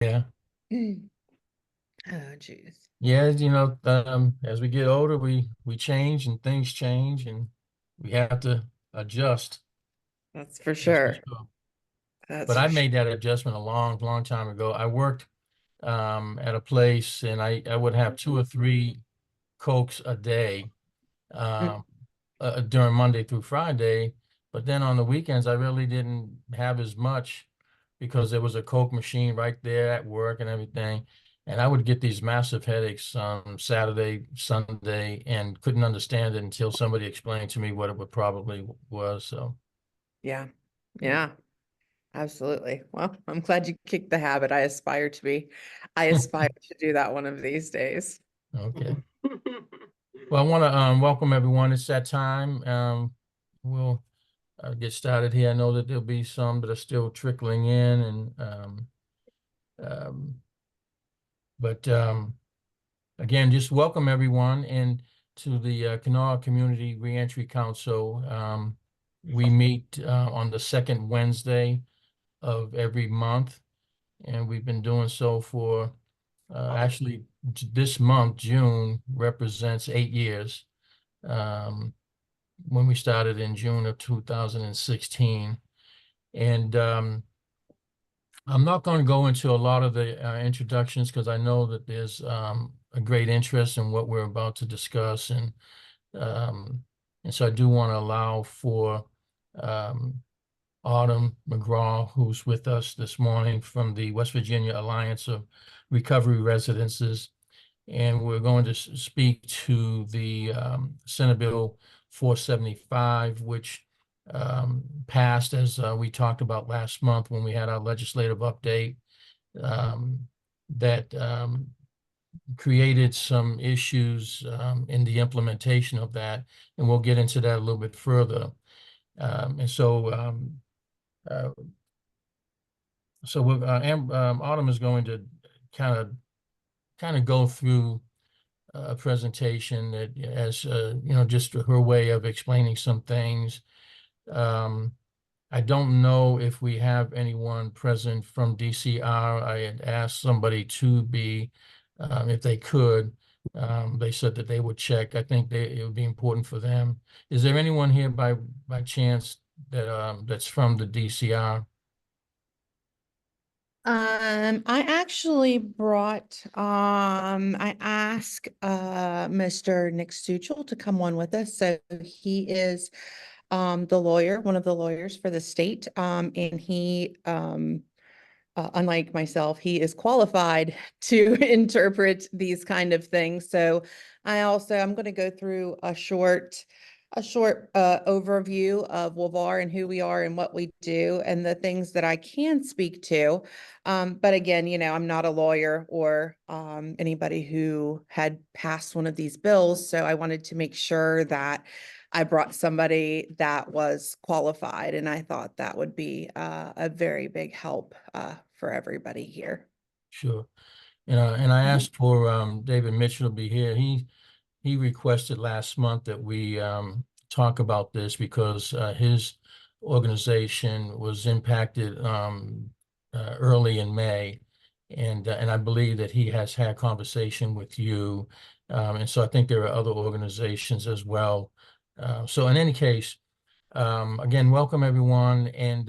Yeah. Mm. Oh, geez. Yeah, as we get older, we change and things change and we have to adjust. That's for That's for sure. sure. That's But for I sure. made that adjustment a long, long time ago. I worked at a place and I would have two or three Cokes a day. Mm. Um, during Monday through Friday. But then on the weekends, I really didn't have as much because there was a Coke machine right there at work and everything. And I would get these massive headaches on Saturday, Sunday, and couldn't understand it until somebody explained to me what it would probably was. So, Yeah. Yeah, absolutely. Well, I'm glad you kicked the habit. I aspire to do that one of these days. okay. Well, I want to welcome everyone. It's that time. We'll get started here. I know that there'll be some that are still trickling in, and um, but again, just welcome everyone and to the Kanawha Community Reentry Council. We meet on the second Wednesday of every month, and we've been doing so for actually this month, June, represents 8 years. Um, when we started in June of 2016. And I'm not going to go into a lot of the introductions because I know that there's a great interest in what we're about to discuss, um, and so I do want to allow for um, Autumn McGraw, who's with us this morning from the West Virginia Alliance of Recovery Residences, and we're going to speak to the Senate Bill 475, which passed as we talked about last month when we had our legislative update, um, that created some issues in the implementation of that, and we'll get into that a little bit further. And so, uh, Autumn is going to kind of go through a presentation that as just her way of explaining some things. Um, I don't know if we have anyone present from DCR. I had asked somebody to be, if they could. They said that they would check. I think it would be important for them. Is there anyone here by chance that's from the DCR? I asked Mr. Nick Stuchel to come on with us. So he is the lawyer, one of the lawyers for the state. And he unlike myself, he is qualified to interpret these kind of things. So I'm going to go through a short overview of WAVAR and who we are and what we do and the things that I can speak to. But again, I'm not a lawyer or anybody who had passed one of these bills. So I wanted to make sure that I brought somebody that was qualified, and I thought that would be a very big help for everybody here. Sure. And I asked for David Mitchell to be here. He requested last month that we talk about this because his organization was impacted early in May, and I believe that he has had conversation with you, and so I think there are other organizations as well. So in any case, again, welcome everyone, and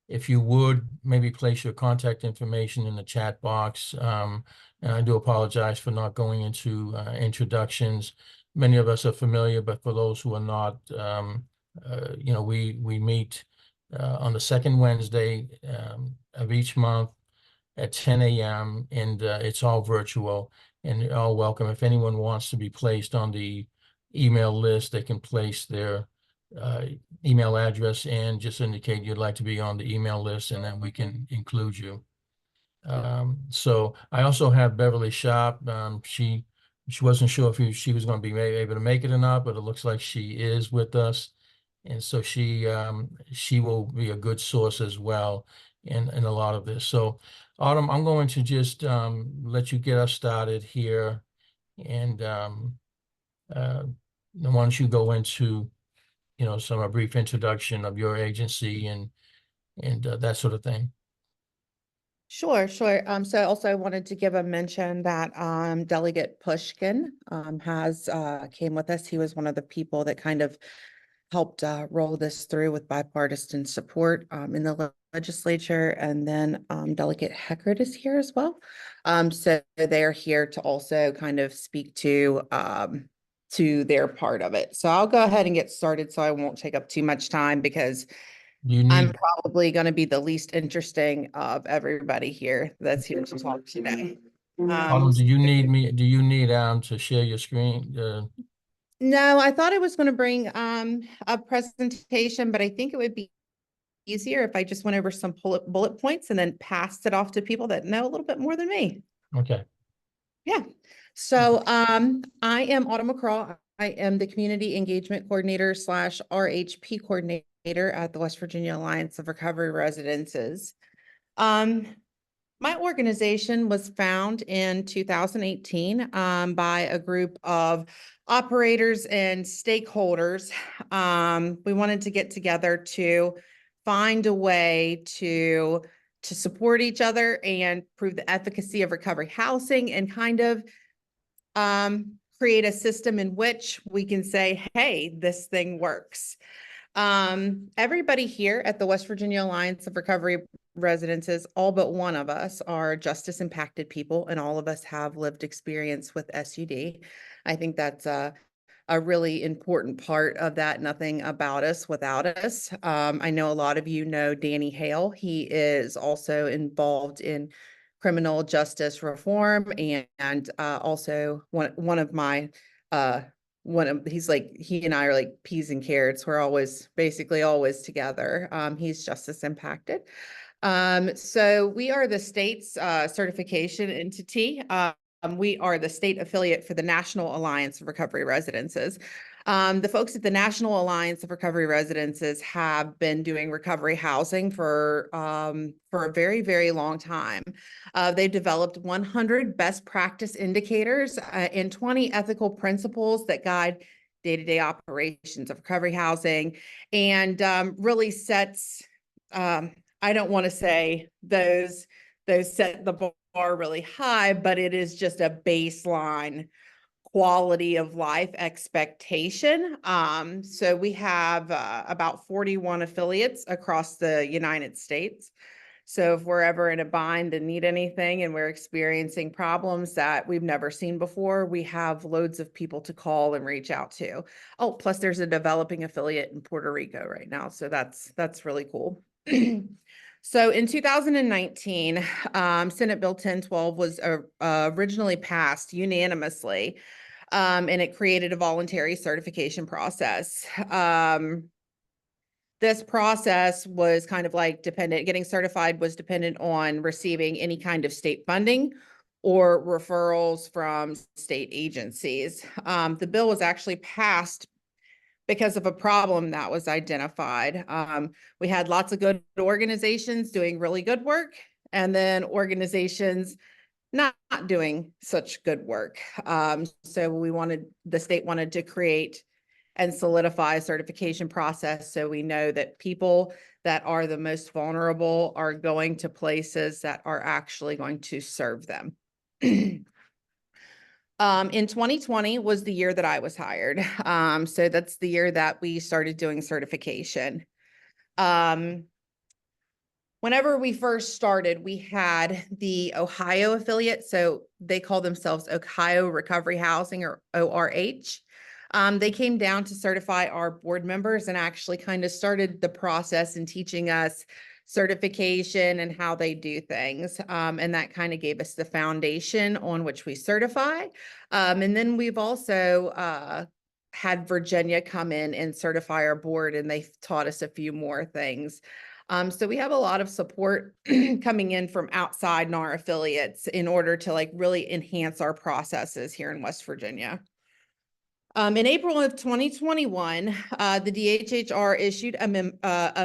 if you would maybe place your contact information in the chat box. And I do apologize for not going into introductions. Many of us are familiar, but for those who are not, we meet on the second Wednesday of each month at 10 a.m. and it's all virtual and you're all welcome. If anyone wants to be placed on the email list, they can place their uh, email address and just indicate you'd like to be on the email list, and then we can include you. So I also have Beverly Shop. She wasn't sure if she was going to be able to make it or not, but it looks like she is with us, and so she will be a good source as well in a lot of this. So Autumn, I'm going to just let you get us started here, and uh, why don't you go into some a brief introduction of your agency and that sort of thing. Sure, sure. So also I wanted to give a mention that Delegate Pushkin has came with us. He was one of the people that kind of helped roll this through with bipartisan support in the legislature. And then Delegate Heckert is here as well. So they're here to also kind of speak to their part of it. So I'll go ahead and get started so I won't take up too much time because You I'm need, probably going to be the least interesting of everybody here that's here to talk today. Autumn, do you need, to share your screen? No, I thought I was going to bring a presentation, but I think it would be easier if I just went over some bullet points and then passed it off to people that know a little bit more than me. Okay. Yeah. So I am Autumn McCraw. I am the Community Engagement Coordinator / RHP Coordinator at the West Virginia Alliance of Recovery Residences. My organization was found in 2018 by a group of operators and stakeholders. We wanted to get together to find a way to support each other and prove the efficacy of recovery housing and kind of create a system in which we can say, hey, this thing works. Everybody here at the West Virginia Alliance of Recovery Residences, all but one of us are justice impacted people, and all of us have lived experience with SUD. I think that's a really important part of that. Nothing about us without us. I know a lot of you know Danny Hale. He is also involved in criminal justice reform and also one of my he's like he and I are like peas and carrots. We're always basically always together. He's justice impacted. So we are the state's certification entity. We are the state affiliate for the National Alliance of Recovery Residences. The folks at the National Alliance of Recovery Residences have been doing recovery housing for a very, very long time. They've developed 100 best practice indicators and 20 ethical principles that guide day-to-day operations of recovery housing and really sets, I don't want to say those set the bar really high, but it is just a baseline quality of life expectation. So we have about 41 affiliates across the United States. So if we're ever in a bind and need anything and we're experiencing problems that we've never seen before, we have loads of people to call and reach out to. Oh, plus there's a developing affiliate in Puerto Rico right now. So that's really cool. So in 2019, Senate Bill 1012 was originally passed unanimously, and it created a voluntary certification process. This process was kind of like getting certified was dependent on receiving any kind of state funding or referrals from state agencies. The bill was actually passed because of a problem that was identified. We had lots of good organizations doing really good work, and then organizations not doing such good work. So the state wanted to create and solidify a certification process so we know that people that are the most vulnerable are going to places that are actually going to serve them. In 2020 was the year that I was hired. So that's the year that we started doing certification. Whenever we first started, we had the Ohio affiliate. So they call themselves Ohio Recovery Housing, or ORH. They came down to certify our board members and actually kind of started the process in teaching us certification and how they do things. And that kind of gave us the foundation on which we certify. And then we've also had Virginia come in and certify our board, and they taught us a few more things. So we have a lot of support coming in from outside and our affiliates in order to like really enhance our processes here in West Virginia. In April of 2021, the DHHR issued a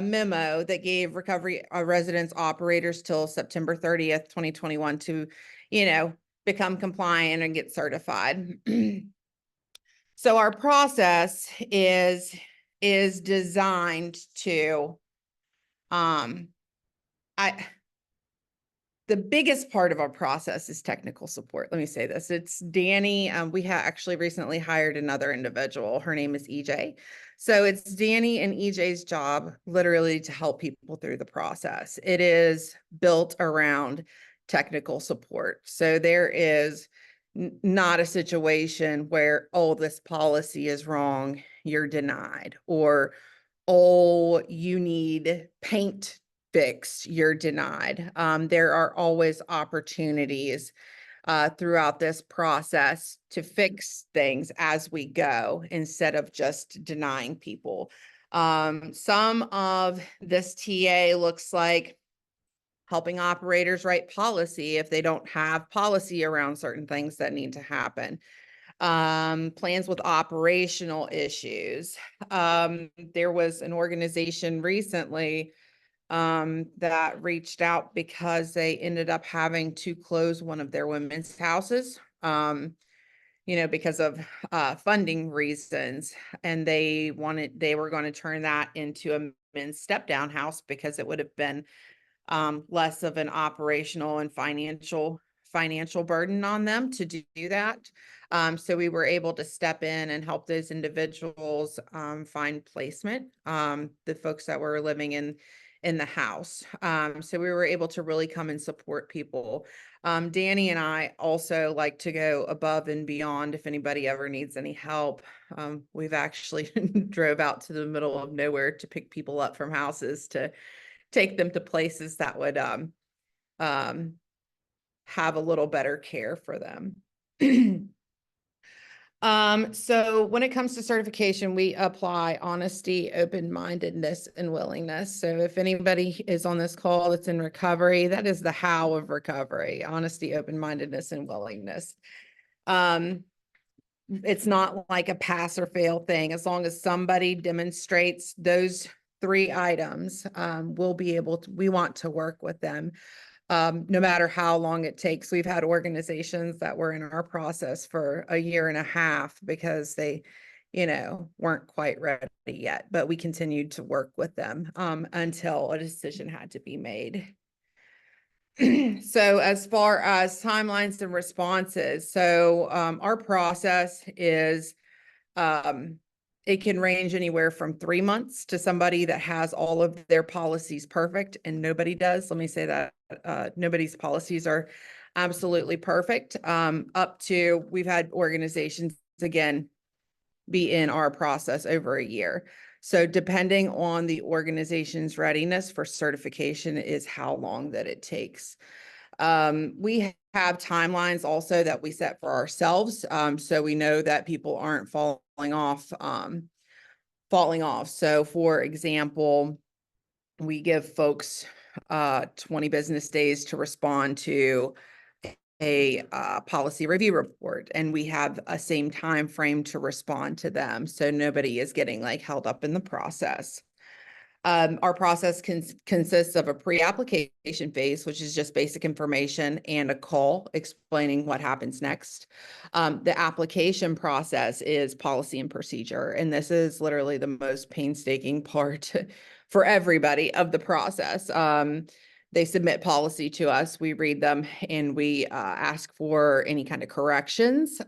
memo that gave recovery residence operators till September 30th, 2021 to, become compliant and get certified. So our process is designed to, I the biggest part of our process is technical support. Let me say this. It's Danny. We have actually recently hired another individual. Her name is EJ. So it's Danny and EJ's job literally to help people through the process. It is built around technical support. So there is not a situation where, oh, this policy is wrong, you're denied, or, oh, you need paint fixed, you're denied. There are always opportunities throughout this process to fix things as we go instead of just denying people. Some of this TA looks like helping operators write policy if they don't have policy around certain things that need to happen. Plans with operational issues. There was an organization recently that reached out because they ended up having to close one of their women's houses, because of funding reasons. And they were going to turn that into a men's step down house because it would have been less of an operational and financial burden on them to do that. So we were able to step in and help those individuals find placement, the folks that were living in the house. So we were able to really come and support people. Danny and I also like to go above and beyond if anybody ever needs any help. We've actually drove out to the middle of nowhere to pick people up from houses to take them to places that would have a little better care for them. So when it comes to certification, we apply honesty, open-mindedness, and willingness. So if anybody is on this call that's in recovery, that is the how of recovery: honesty, open-mindedness, and willingness. It's not like a pass or fail thing. As long as somebody demonstrates those 3 items, we want to work with them. No matter how long it takes. We've had organizations that were in our process for a year and a half because they, weren't quite ready yet, but we continued to work with them until a decision had to be made. So as far as timelines and responses, our process is, it can range anywhere from 3 months to somebody that has all of their policies perfect, and nobody does. Let me say that nobody's policies are absolutely perfect. Up to, we've had organizations, again, be in our process over a year. So depending on the organization's readiness for certification is how long that it takes. We have timelines also that we set for ourselves. So we know that people aren't falling off. So for example, we give folks 20 business days to respond to a policy review report, and we have a same time frame to respond to them, so nobody is getting like held up in the process. Our process consists of a pre-application phase, which is just basic information, and a call explaining what happens next. The application process is policy and procedure, and this is literally the most painstaking part for everybody of the process. They submit policy to us, we read them, and we ask for any kind of corrections.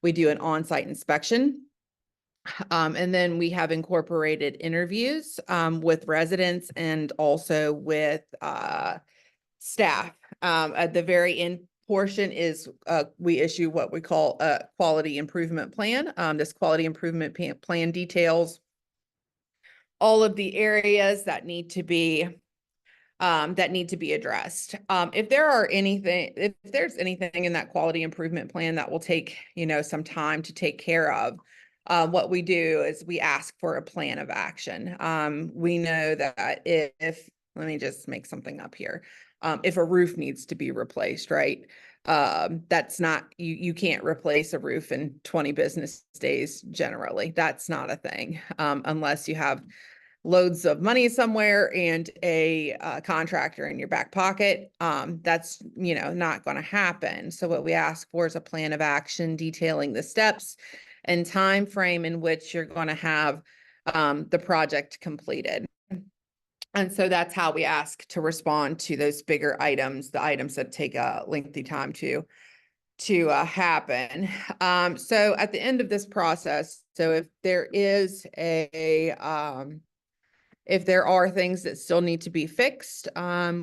We do an on-site inspection. And then we have incorporated interviews with residents and also with staff. At the very end portion is we issue what we call a quality improvement plan. This quality improvement plan details all of the areas that need to be addressed. If there's anything in that quality improvement plan that will take, some time to take care of, what we do is we ask for a plan of action. We know that let me just make something up here. If a roof needs to be replaced, right? That's not, you can't replace a roof in 20 business days generally. That's not a thing, unless you have loads of money somewhere and a contractor in your back pocket. That's, not going to happen. So what we ask for is a plan of action detailing the steps and time frame in which you're going to have the project completed. And so that's how we ask to respond to those bigger items, the items that take a lengthy time to happen. So at the end of this process, so if there are things that still need to be fixed,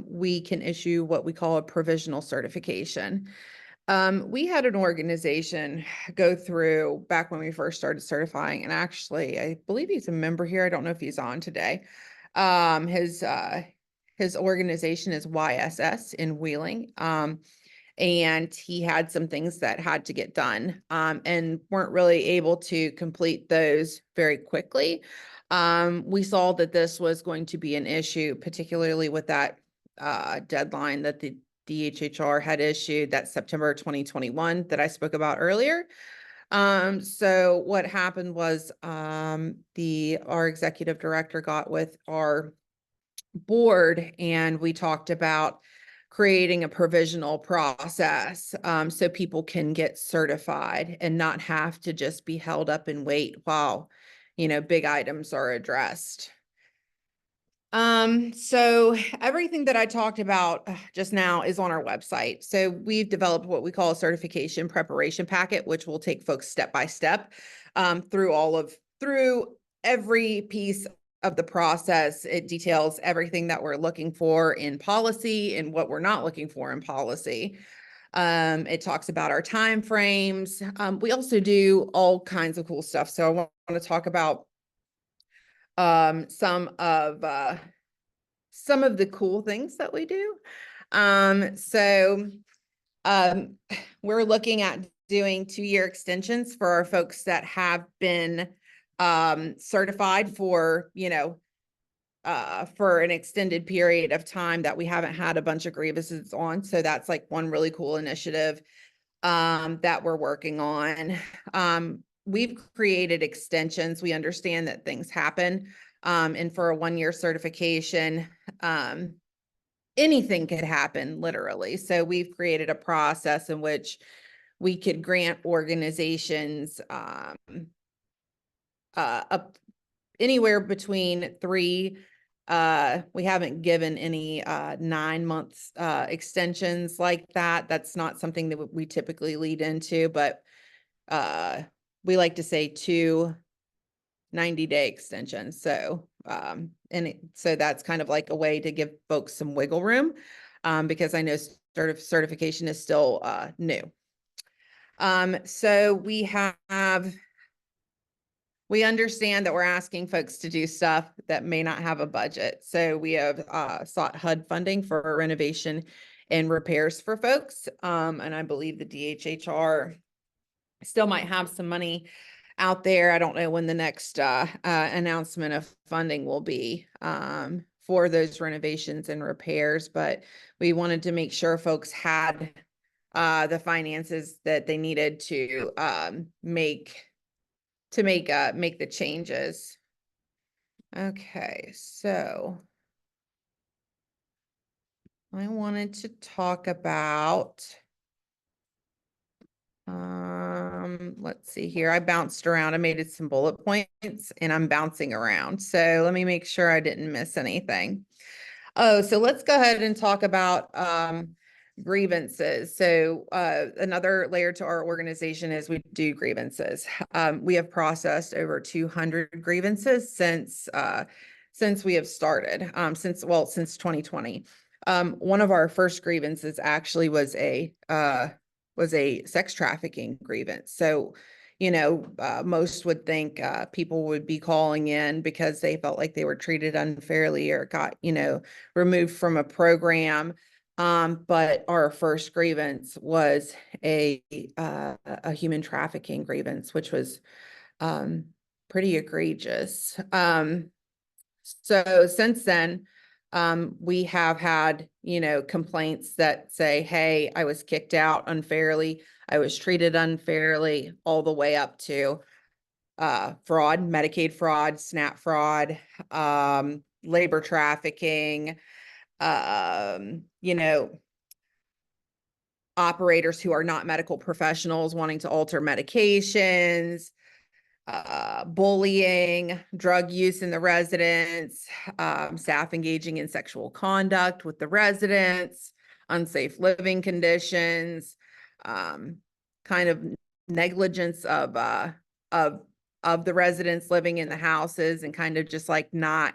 we can issue what we call a provisional certification. We had an organization go through back when we first started certifying, and actually, I believe he's a member here. I don't know if he's on today. His organization is YSS in Wheeling. And he had some things that had to get done, and weren't really able to complete those very quickly. We saw that this was going to be an issue, particularly with that deadline that the DHHR had issued, that September 2021 that I spoke about earlier. So what happened was our executive director got with our board, and we talked about creating a provisional process, so people can get certified and not have to just be held up and wait while, big items are addressed. So everything that I talked about just now is on our website. So we've developed what we call a certification preparation packet, which will take folks step by step through every piece of the process. It details everything that we're looking for in policy and what we're not looking for in policy. It talks about our time frames. We also do all kinds of cool stuff. So I want to talk about some of the cool things that we do. So we're looking at doing 2-year extensions for our folks that have been certified for, for an extended period of time that we haven't had a bunch of grievances on. So that's like one really cool initiative that we're working on. We've created extensions. We understand that things happen. And for a 1-year certification, anything could happen, literally. So we've created a process in which we could grant organizations up anywhere between 3. We haven't given any 9 months extensions like that. That's not something that we typically lead into, but we like to say 2 90-day extensions. So so that's kind of like a way to give folks some wiggle room, because I know certification is still new. So we understand that we're asking folks to do stuff that may not have a budget. So we have sought HUD funding for renovation and repairs for folks. And I believe the DHHR still might have some money out there. I don't know when the next announcement of funding will be for those renovations and repairs, but we wanted to make sure folks had the finances that they needed to make the changes. Okay, so I wanted to talk about, let's see here. I bounced around. I made it some bullet points and I'm bouncing around. So let me make sure I didn't miss anything. Oh, so let's go ahead and talk about grievances. So another layer to our organization is we do grievances. We have processed over 200 grievances since we have started, since 2020. One of our first grievances actually was a sex trafficking grievance. So, most would think people would be calling in because they felt like they were treated unfairly or got, removed from a program. But our first grievance was a human trafficking grievance, which was pretty egregious. So since then, we have had, complaints that say, hey, I was kicked out unfairly. I was treated unfairly, all the way up to fraud, Medicaid fraud, SNAP fraud, labor trafficking, operators who are not medical professionals wanting to alter medications, bullying, drug use in the residence, staff engaging in sexual conduct with the residents, unsafe living conditions, kind of negligence of the residents living in the houses, and kind of just like not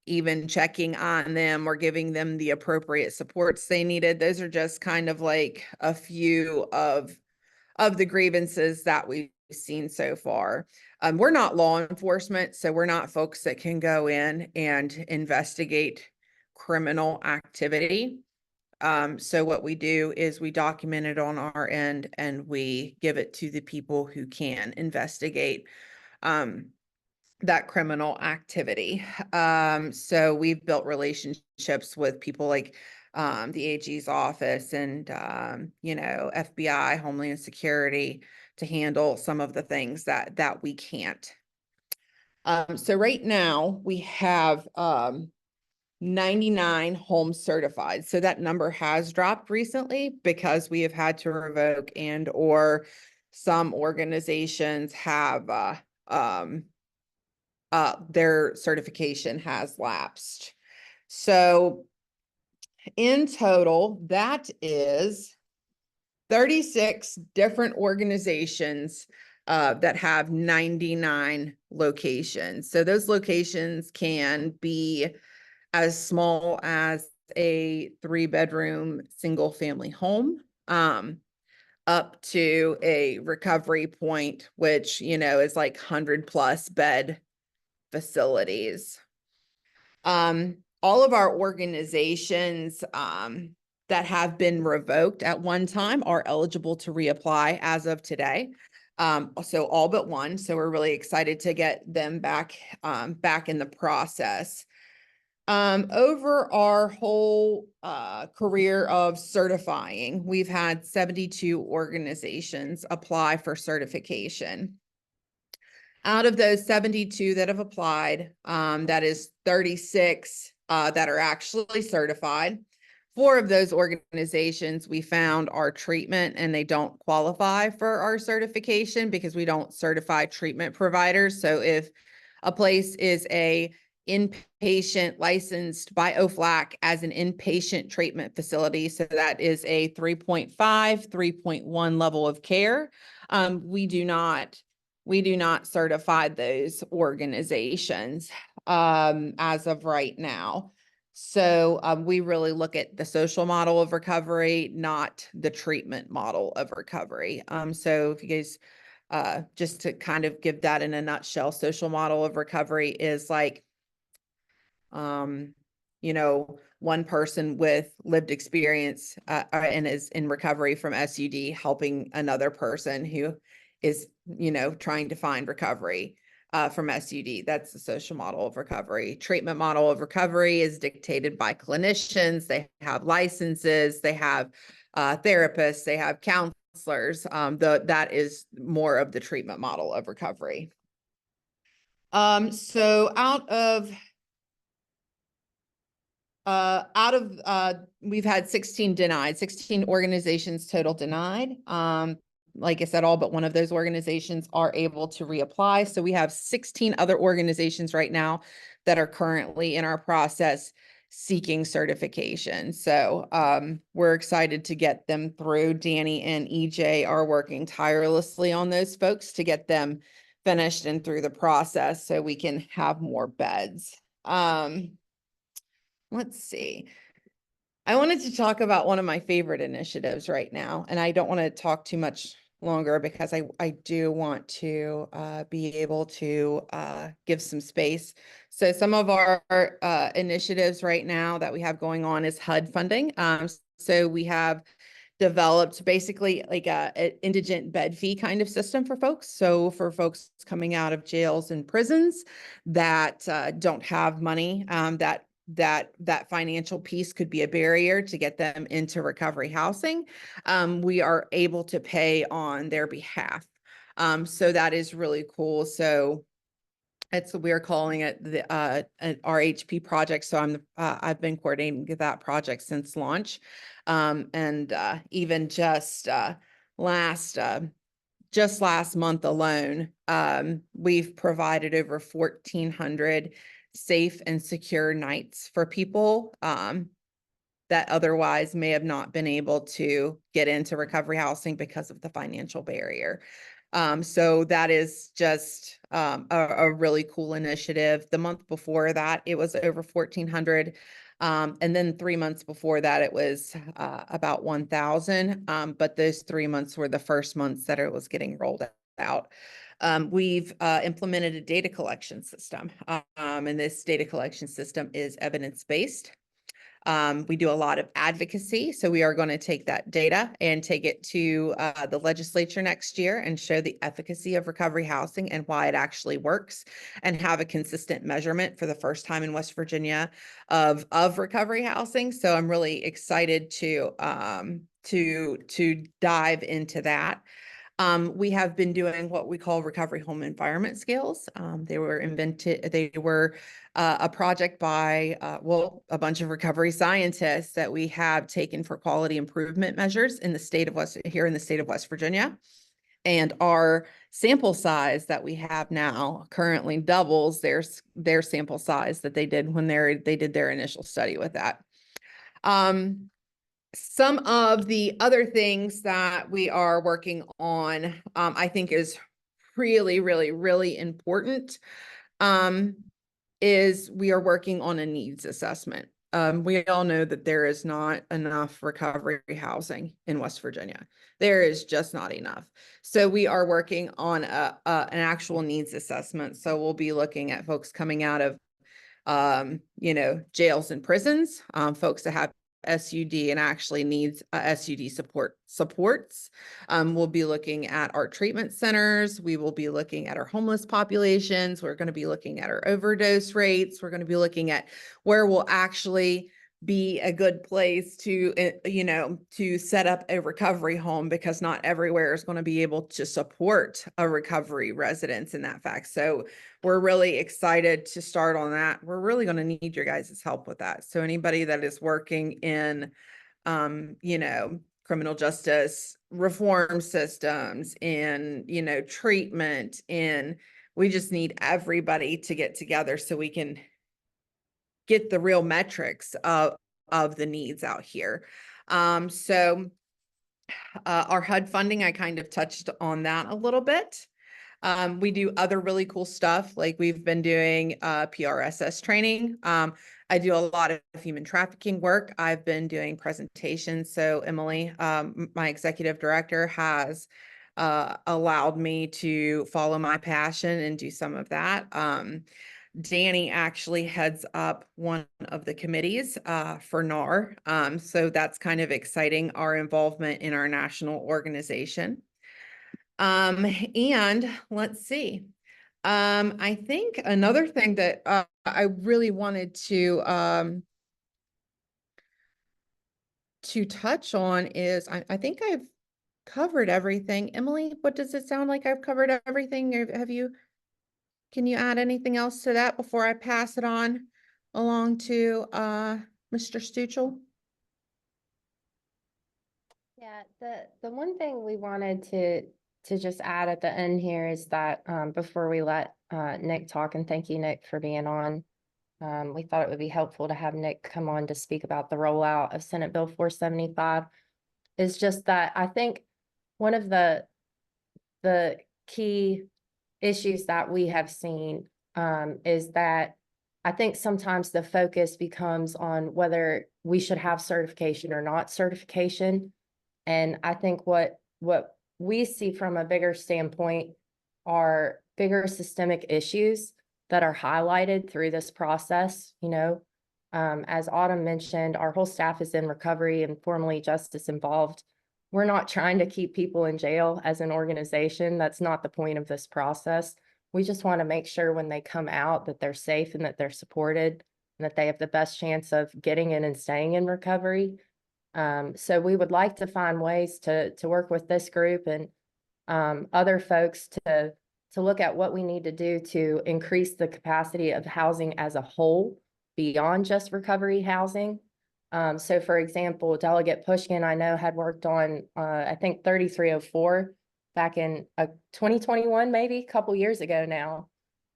even checking on them or giving them the appropriate supports they needed. Those are just kind of like a few of the grievances that we've seen so far. We're not law enforcement, so we're not folks that can go in and investigate criminal activity. So what we do is we document it on our end and we give it to the people who can investigate that criminal activity. So we've built relationships with people like the AG's office and, FBI, Homeland Security, to handle some of the things that we can't. So right now we have 99 homes certified. So that number has dropped recently because we have had to revoke and or some organizations have their certification has lapsed. So in total, that is 36 different organizations that have 99 locations. So those locations can be as small as a 3-bedroom single family home, up to a recovery point, which, is like 100+ bed facilities. All of our organizations that have been revoked at one time are eligible to reapply as of today. So all but one. So we're really excited to get them back in the process. Over our whole career of certifying, we've had 72 organizations apply for certification. Out of those 72 that have applied, that is 36 that are actually certified. 4 of those organizations we found are treatment and they don't qualify for our certification because we don't certify treatment providers. So if a place is a inpatient licensed by OFLAC as an inpatient treatment facility, so that is a 3.5, 3.1 level of care, we do not certify those organizations as of right now. So we really look at the social model of recovery, not the treatment model of recovery. So if you guys, just to kind of give that in a nutshell, social model of recovery is like, one person with lived experience and is in recovery from SUD helping another person who is, trying to find recovery from SUD. That's the social model of recovery. Treatment model of recovery is dictated by clinicians. They have licenses, they have therapists, they have counselors. That is more of the treatment model of recovery. So we've had 16 denied, 16 organizations total denied. Like I said, all but one of those organizations are able to reapply. So we have 16 other organizations right now that are currently in our process seeking certification. So we're excited to get them through. Danny and EJ are working tirelessly on those folks to get them finished and through the process so we can have more beds. Let's see. I wanted to talk about one of my favorite initiatives right now, and I don't want to talk too much longer because I do want to be able to give some space. So some of our initiatives right now that we have going on is HUD funding. So we have developed basically like an indigent bed fee kind of system for folks. So for folks coming out of jails and prisons that don't have money, that financial piece could be a barrier to get them into recovery housing, we are able to pay on their behalf. So that is really cool. So we're calling it the an RHP project. So I've been coordinating that project since launch. And even just last just last month alone, we've provided over 1,400 safe and secure nights for people that otherwise may have not been able to get into recovery housing because of the financial barrier. So that is just a really cool initiative. The month before that, it was over 1,400. And then 3 months before that, it was about 1,000. But those 3 months were the first months that it was getting rolled out. We've implemented a data collection system, and this data collection system is evidence-based. We do a lot of advocacy. So we are going to take that data and take it to the legislature next year and show the efficacy of recovery housing and why it actually works, and have a consistent measurement for the first time in West Virginia of recovery housing. So I'm really excited to dive into that. We have been doing what we call recovery home environment scales. They were a project by, a bunch of recovery scientists that we have taken for quality improvement measures in the state of here in the state of West Virginia. And our sample size that we have now currently doubles their sample size that they did when they did their initial study with that. Some of the other things that we are working on, I think is really, really, really important, is we are working on a needs assessment. We all know that there is not enough recovery housing in West Virginia. There is just not enough. So we are working on an actual needs assessment. So we'll be looking at folks coming out of jails and prisons, folks that have SUD and actually needs SUD supports. We'll be looking at our treatment centers. We will be looking at our homeless populations. We're going to be looking at our overdose rates. We're going to be looking at where we'll actually be a good place to, to set up a recovery home, because not everywhere is going to be able to support a recovery residence in that fact. So we're really excited to start on that. We're really going to need your guys' help with that. So anybody that is working in, criminal justice reform systems, in, treatment, and we just need everybody to get together so we can get the real metrics of the needs out here. So our HUD funding, I kind of touched on that a little bit. We do other really cool stuff. Like we've been doing PRSS training. I do a lot of human trafficking work. I've been doing presentations. So Emily, my executive director, has allowed me to follow my passion and do some of that. Danny actually heads up one of the committees for NAR. So that's kind of exciting, our involvement in our national organization. And let's see. I think another thing that I really wanted to touch on is I think I've covered everything. Emily, what does it sound like I've covered everything? Can you add anything else to that before I pass it on along to Mr. Stuchel? Yeah, the one thing we wanted to just add at the end here is that before we let Nick talk, and thank you, Nick, for being on. We thought it would be helpful to have Nick come on to speak about the rollout of Senate Bill 475. Is just that I think one of the key issues that we have seen is that I think sometimes the focus becomes on whether we should have certification or not certification. And I think what we see from a bigger standpoint are bigger systemic issues that are highlighted through this process. As Autumn mentioned, our whole staff is in recovery and formally justice involved. We're not trying to keep people in jail as an organization. That's not the point of this process. We just want to make sure when they come out that they're safe and that they're supported and that they have the best chance of getting in and staying in recovery. So we would like to find ways to work with this group and other folks to look at what we need to do to increase the capacity of housing as a whole beyond just recovery housing. So for example, Delegate Pushkin, I know, had worked on, I think 3304 back in 2021, maybe a couple years ago now,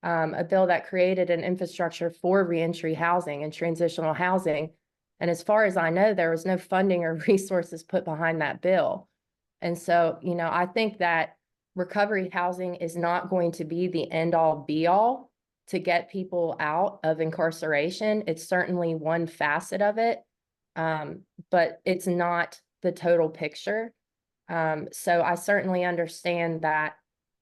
a bill that created an infrastructure for reentry housing and transitional housing. And as far as I know, there was no funding or resources put behind that bill. And so, you know, I think that recovery housing is not going to be the end all be all to get people out of incarceration. It's certainly one facet of it, but it's not the total picture. So I certainly understand that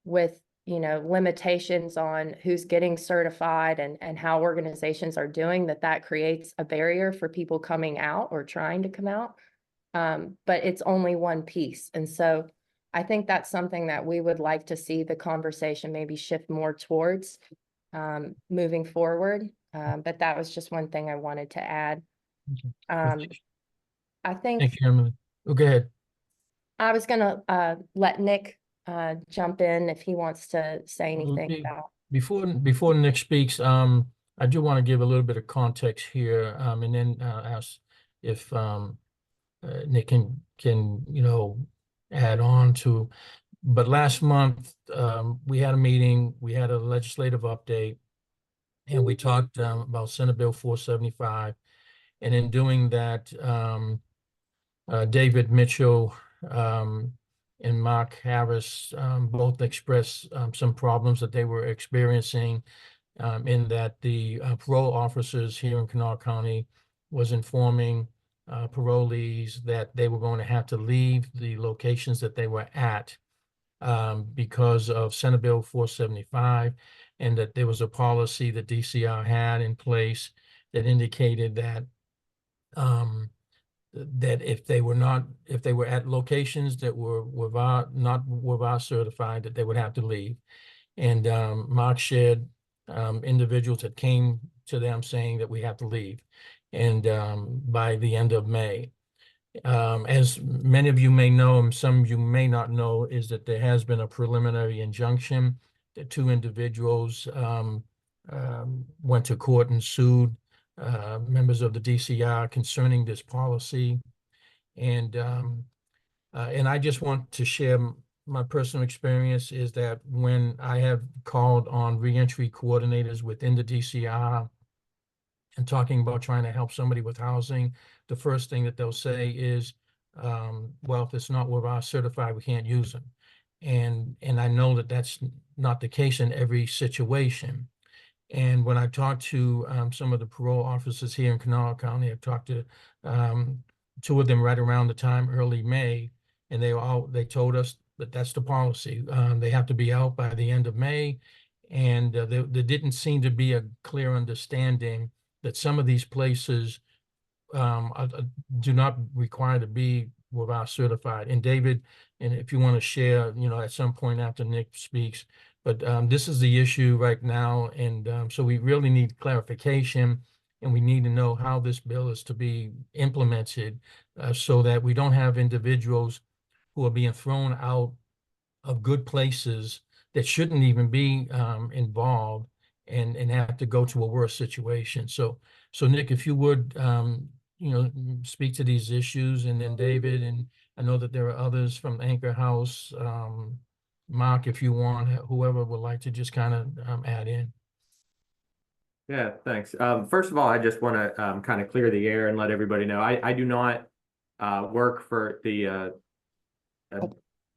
with, you know, limitations on who's getting certified and how organizations are doing that creates a barrier for people coming out or trying to come out. But it's only one piece. And so I think that's something that we would like to see the conversation maybe shift more towards moving forward. But that was just one thing I wanted to add. I think Thank you, Emily. Oh, go ahead. I was gonna let Nick jump in if he wants to say anything about. Before Nick speaks, I do want to give a little bit of context here, and then ask if Nick can you know add on to. But last month we had a meeting, we had a legislative update, and we talked about Senate Bill 475, and in doing that, David Mitchell and Mark Harris both expressed some problems that they were experiencing in that the parole officers here in Kanawha County was informing parolees that they were going to have to leave the locations that they were at because of Senate Bill 475, and that there was a policy that DCR had in place that indicated that that if they were at locations that were not WVA certified, that they would have to leave. And Mark shared individuals that came to them saying that we have to leave, and by the end of May. As many of you may know, and some of you may not know, is that there has been a preliminary injunction. The two individuals went to court and sued members of the DCR concerning this policy. And I just want to share my personal experience is that when I have called on reentry coordinators within the DCR and talking about trying to help somebody with housing, the first thing that they'll say is, well, if it's not WVA certified, we can't use them. And I know that that's not the case in every situation. And when I talked to some of the parole officers here in Kanawha County, I've talked to two of them right around the time, early May, and they told us that that's the policy. They have to be out by the end of May. And there didn't seem to be a clear understanding that some of these places do not require to be WVA certified. And David, and if you want to share, you know, at some point after Nick speaks, but this is the issue right now. And so we really need clarification, and we need to know how this bill is to be implemented so that we don't have individuals who are being thrown out of good places that shouldn't even be involved and have to go to a worse situation. So Nick, if you would, you know, speak to these issues, and then David, and I know that there are others from Anchor House, Mark, if you want, whoever would like to just kind of add in. Yeah, thanks. First of all, I just want to kind of clear the air and let everybody know I do not work for the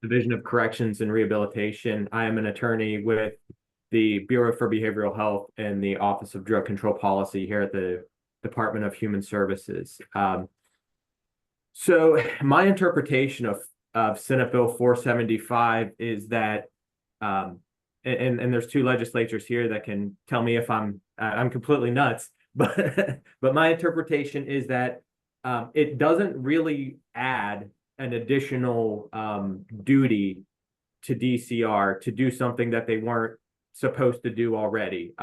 Division of Corrections and Rehabilitation. I am an attorney with the Bureau for Behavioral Health and the Office of Drug Control Policy here at the Department of Human Services. So my interpretation of Senate Bill 475 is that, and there's two legislatures here that can tell me if I'm completely nuts, but my interpretation is that it doesn't really add an additional duty to DCR to do something that they weren't supposed to do already.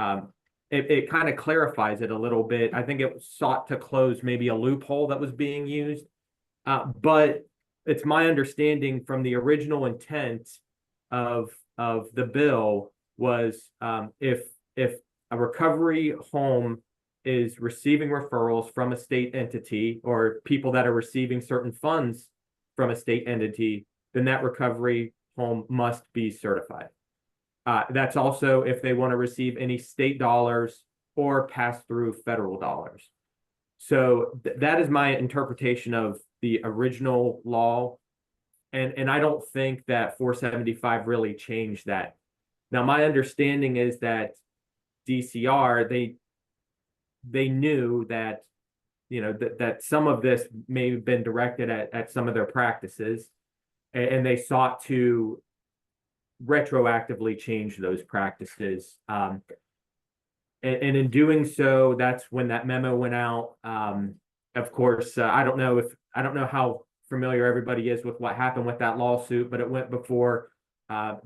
It kind of clarifies it a little bit. I think it sought to close maybe a loophole that was being used, but it's my understanding from the original intent of the bill was if a recovery home is receiving referrals from a state entity or people that are receiving certain funds from a state entity, then that recovery home must be certified. That's also if they want to receive any state dollars or pass through federal dollars. So that is my interpretation of the original law. And I don't think that 475 really changed that. Now, my understanding is that DCR, they knew that, you know, that some of this may have been directed at some of their practices, and they sought to retroactively change those practices. And in doing so, that's when that memo went out. Of course, I don't know how familiar everybody is with what happened with that lawsuit, but it went before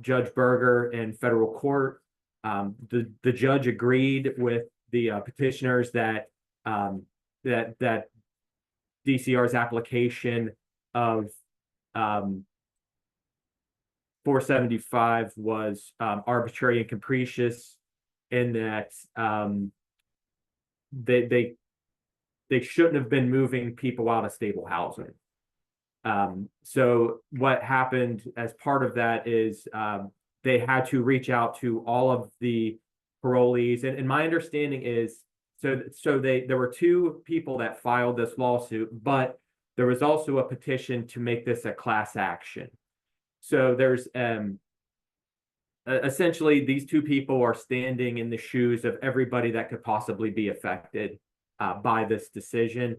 Judge Berger in federal court. The judge agreed with the petitioners that that DCR's application of 475 was arbitrary and capricious, in that they shouldn't have been moving people out of stable housing. So what happened as part of that is they had to reach out to all of the parolees, and my understanding is there were two people that filed this lawsuit, but there was also a petition to make this a class action. So there's essentially these two people are standing in the shoes of everybody that could possibly be affected by this decision.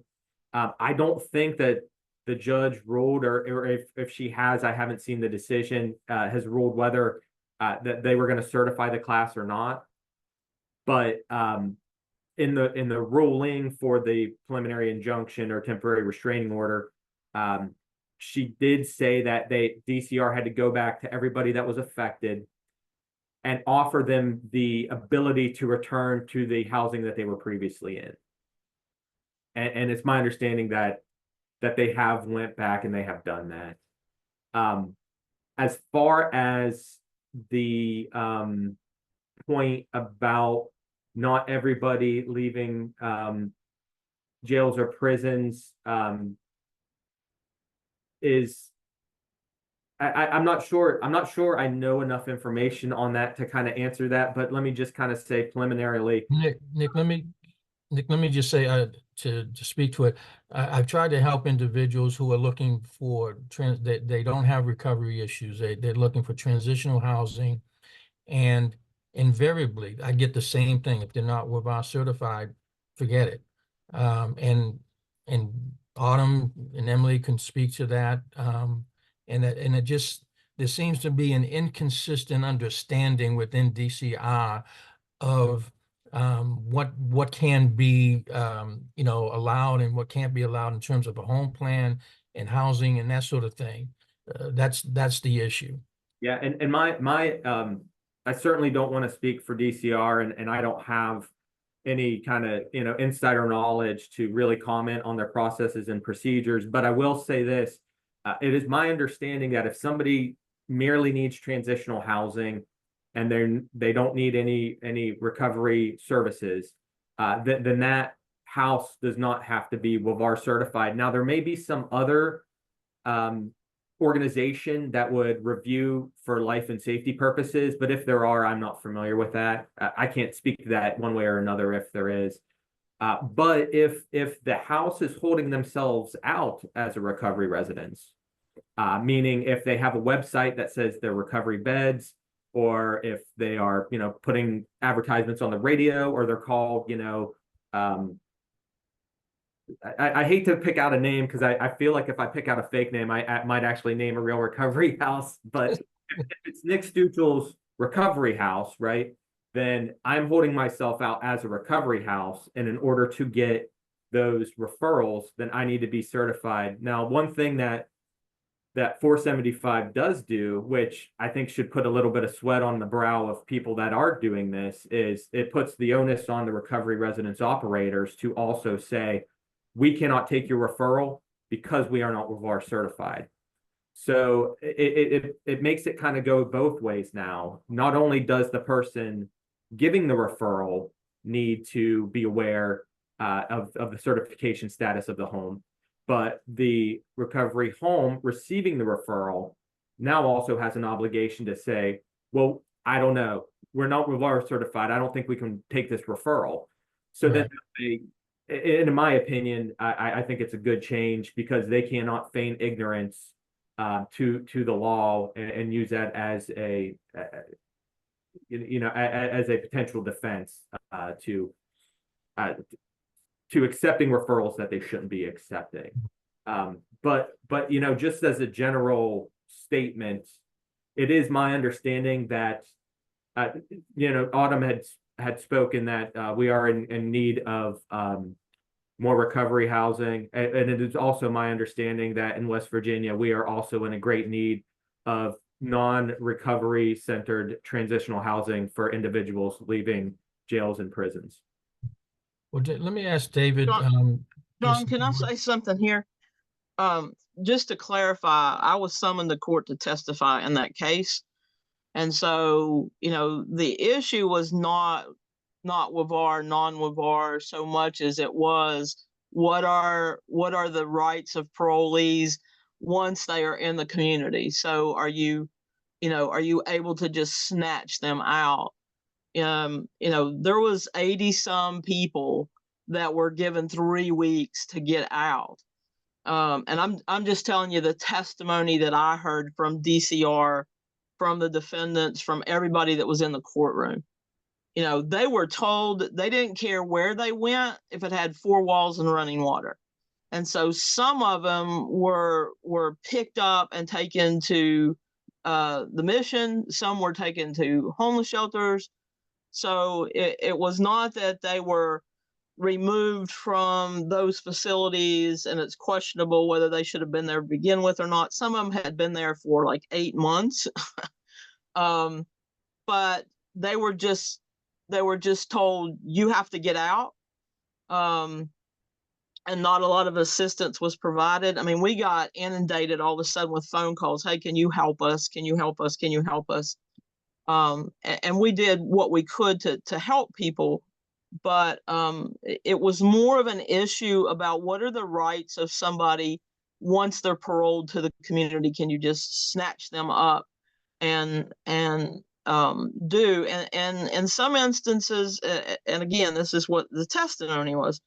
I don't think that the judge ruled, or if she has, I haven't seen the decision, has ruled whether that they were going to certify the class or not. But in the ruling for the preliminary injunction or temporary restraining order, she did say that DCR had to go back to everybody that was affected and offer them the ability to return to the housing that they were previously in. And it's my understanding that they have went back and they have done that. As far as the point about not everybody leaving jails or prisons, I'm not sure I know enough information on that to kind of answer that, but let me just kind of say preliminarily. Nick, let me just say to speak to it. I've tried to help individuals who are looking for they don't have recovery issues. They're looking for transitional housing, and invariably I get the same thing. If they're not Wavar certified, forget it. And Autumn and Emily can speak to that. And it just, there seems to be an inconsistent understanding within DCR of what can be allowed and what can't be allowed in terms of a home plan and housing and that sort of thing. That's the issue. Yeah, and my I certainly don't want to speak for DCR, and I don't have any kind of insider knowledge to really comment on their processes and procedures. But I will say this: it is my understanding that if somebody merely needs transitional housing and they don't need any recovery services, then that house does not have to be Wavar certified. Now, there may be some other organization that would review for life and safety purposes, but if there are, I'm not familiar with that. I can't speak to that one way or another if there is. But if the house is holding themselves out as a recovery residence, meaning if they have a website that says they're recovery beds, or if they are putting advertisements on the radio, or they're called I hate to pick out a name because I feel like if I pick out a fake name, I might actually name a real recovery house. But if it's Nick Stuchel's recovery house, right, then I'm holding myself out as a recovery house. And in order to get those referrals, then I need to be certified. Now, one thing that 475 does do, which I think should put a little bit of sweat on the brow of people that are doing this, is it puts the onus on the recovery residence operators to also say, we cannot take your referral because we are not Wavar certified. So it makes it kind of go both ways now. Not only does the person giving the referral need to be aware of the certification status of the home, but the recovery home receiving the referral now also has an obligation to say, well, I don't know, we're not WVAR certified, I don't think we can take this referral. So then, in my opinion, I think it's a good change, because they cannot feign ignorance to the law and use that as a as a potential defense to accepting referrals that they shouldn't be accepting. But just as a general statement, it is my understanding that Autumn had spoken that we are in need of more recovery housing, and it is also my understanding that in West Virginia we are also in a great need of non-recovery centered transitional housing for individuals leaving jails and prisons. Well, let me ask David. John, can I say something here? Just to clarify, I was summoned to court to testify in that case. And so, the issue was not WVAR, non-WVAR so much as it was what are the rights of parolees once they are in the community. So are you able to just snatch them out? There was 80 some people that were given 3 weeks to get out. And I'm just telling you the testimony that I heard from DCR, from the defendants, from everybody that was in the courtroom. They were told they didn't care where they went if it had 4 walls and running water. And so some of them were picked up and taken to the mission. Some were taken to homeless shelters. So it was not that they were removed from those facilities and it's questionable whether they should have been there to begin with or not. Some of them had been there for like 8 months. But they were just told, you have to get out. And not a lot of assistance was provided. I mean, we got inundated all of a sudden with phone calls. Hey, can you help us? Can you help us? Can you help us? And we did what we could to help people. But it was more of an issue about what are the rights of somebody once they're paroled to the community. Can you just snatch them up and do? And in some instances, and again, this is what the testimony was,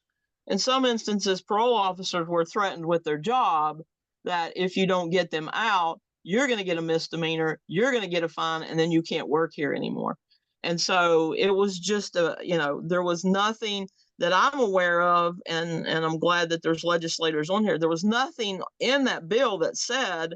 in some instances, parole officers were threatened with their job that if you don't get them out, you're going to get a misdemeanor, you're going to get a fine, and then you can't work here anymore. And so it was just there was nothing that I'm aware of, and I'm glad that there's legislators on here. There was nothing in that bill that said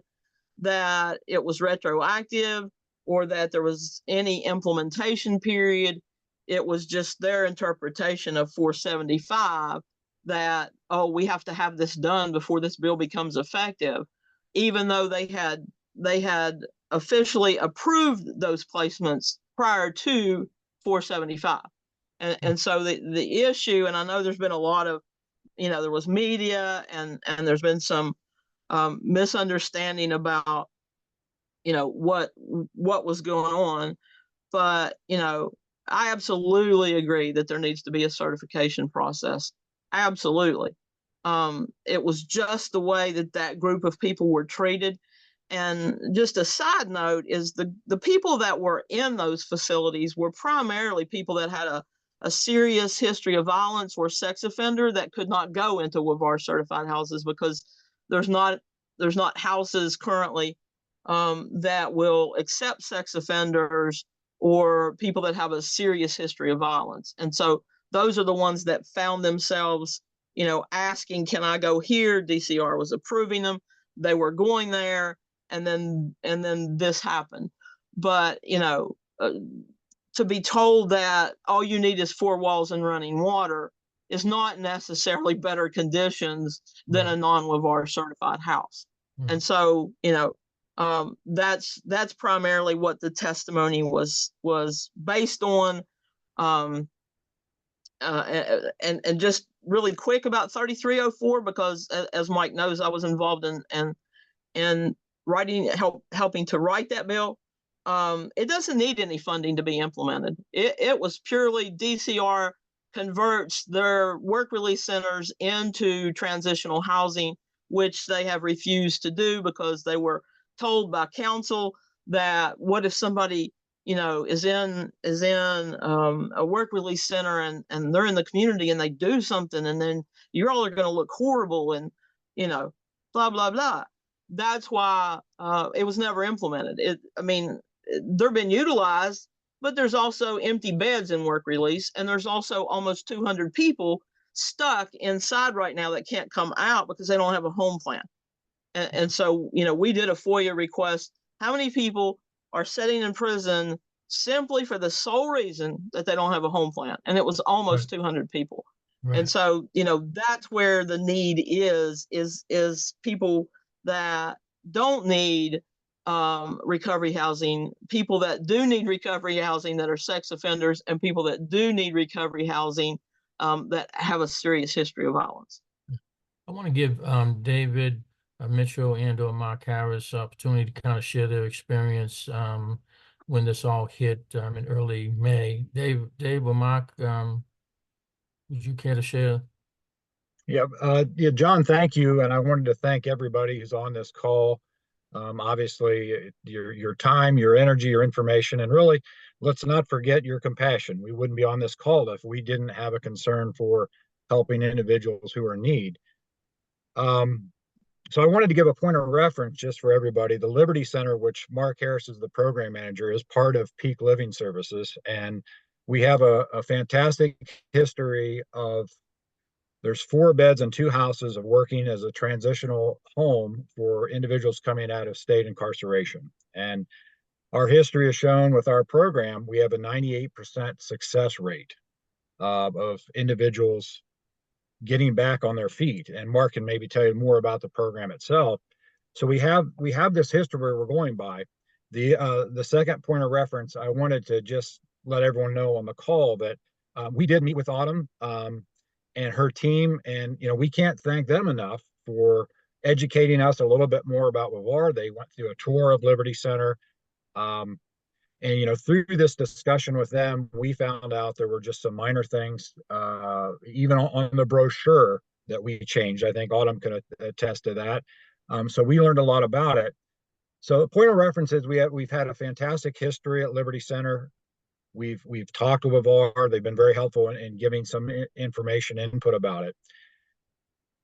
that it was retroactive or that there was any implementation period. It was just their interpretation of 475 that, oh, we have to have this done before this bill becomes effective, even though they had officially approved those placements prior to 475. And so the issue, and I know there's been a lot of, there was media and there's been some misunderstanding about, what was going on. But, I absolutely agree that there needs to be a certification process. Absolutely. It was just the way that group of people were treated. And just a side note is the people that were in those facilities were primarily people that had a serious history of violence or sex offender that could not go into WVAR certified houses because there's not houses currently that will accept sex offenders or people that have a serious history of violence. And so those are the ones that found themselves, asking, can I go here? DCR was approving them. They were going there. And then this happened. But, to be told that all you need is 4 walls and running water is not necessarily better conditions than a non-WVAR certified house. And so, that's primarily what the testimony was based on. And just really quick about 3304, because as Mike knows, I was involved in writing, helping to write that bill. It doesn't need any funding to be implemented. It was purely DCR converts their work release centers into transitional housing, which they have refused to do because they were told by council that what if somebody, you know, is in a work release center and they're in the community and they do something, and then you all are going to look horrible and, you know, blah, blah, blah. That's why it was never implemented. I mean, they're being utilized, but there's also empty beds in work release, and there's also almost 200 people stuck inside right now that can't come out because they don't have a home plan. And so, you know, we did a FOIA request. How many people are sitting in prison simply for the sole reason that they don't have a home plan? And it was almost 200 people. Right. And so, you know, that's where the need is people that don't need recovery housing, people that do need recovery housing that are sex offenders, and people that do need recovery housing that have a serious history of violence. I want to give David Mitchell and or Mark Harris opportunity to kind of share their experience when this all hit in early May. Dave or Mark, would you care to share? Yeah, John, thank you. And I wanted to thank everybody who's on this call. Obviously, your time, your energy, your information, and really, let's not forget your compassion. We wouldn't be on this call if we didn't have a concern for helping individuals who are in need. So I wanted to give a point of reference just for everybody. The Liberty Center, which Mark Harris is the program manager, is part of Peak Living Services. And we have a fantastic history of, there's 4 beds and 2 houses of working as a transitional home for individuals coming out of state incarceration. And our history has shown with our program, we have a 98% success rate of individuals getting back on their feet. And Mark can maybe tell you more about the program itself. So we have this history where we're going by. The second point of reference, I wanted to just let everyone know on the call that we did meet with Autumn and her team, and you know, we can't thank them enough for educating us a little bit more about WVAR. They went through a tour of Liberty Center. And, you know, through this discussion with them, we found out there were just some minor things, even on the brochure that we changed. I think Autumn can attest to that. So we learned a lot about it. So the point of reference is we've had a fantastic history at Liberty Center. We've talked with WVAR. They've been very helpful in giving some information input about it.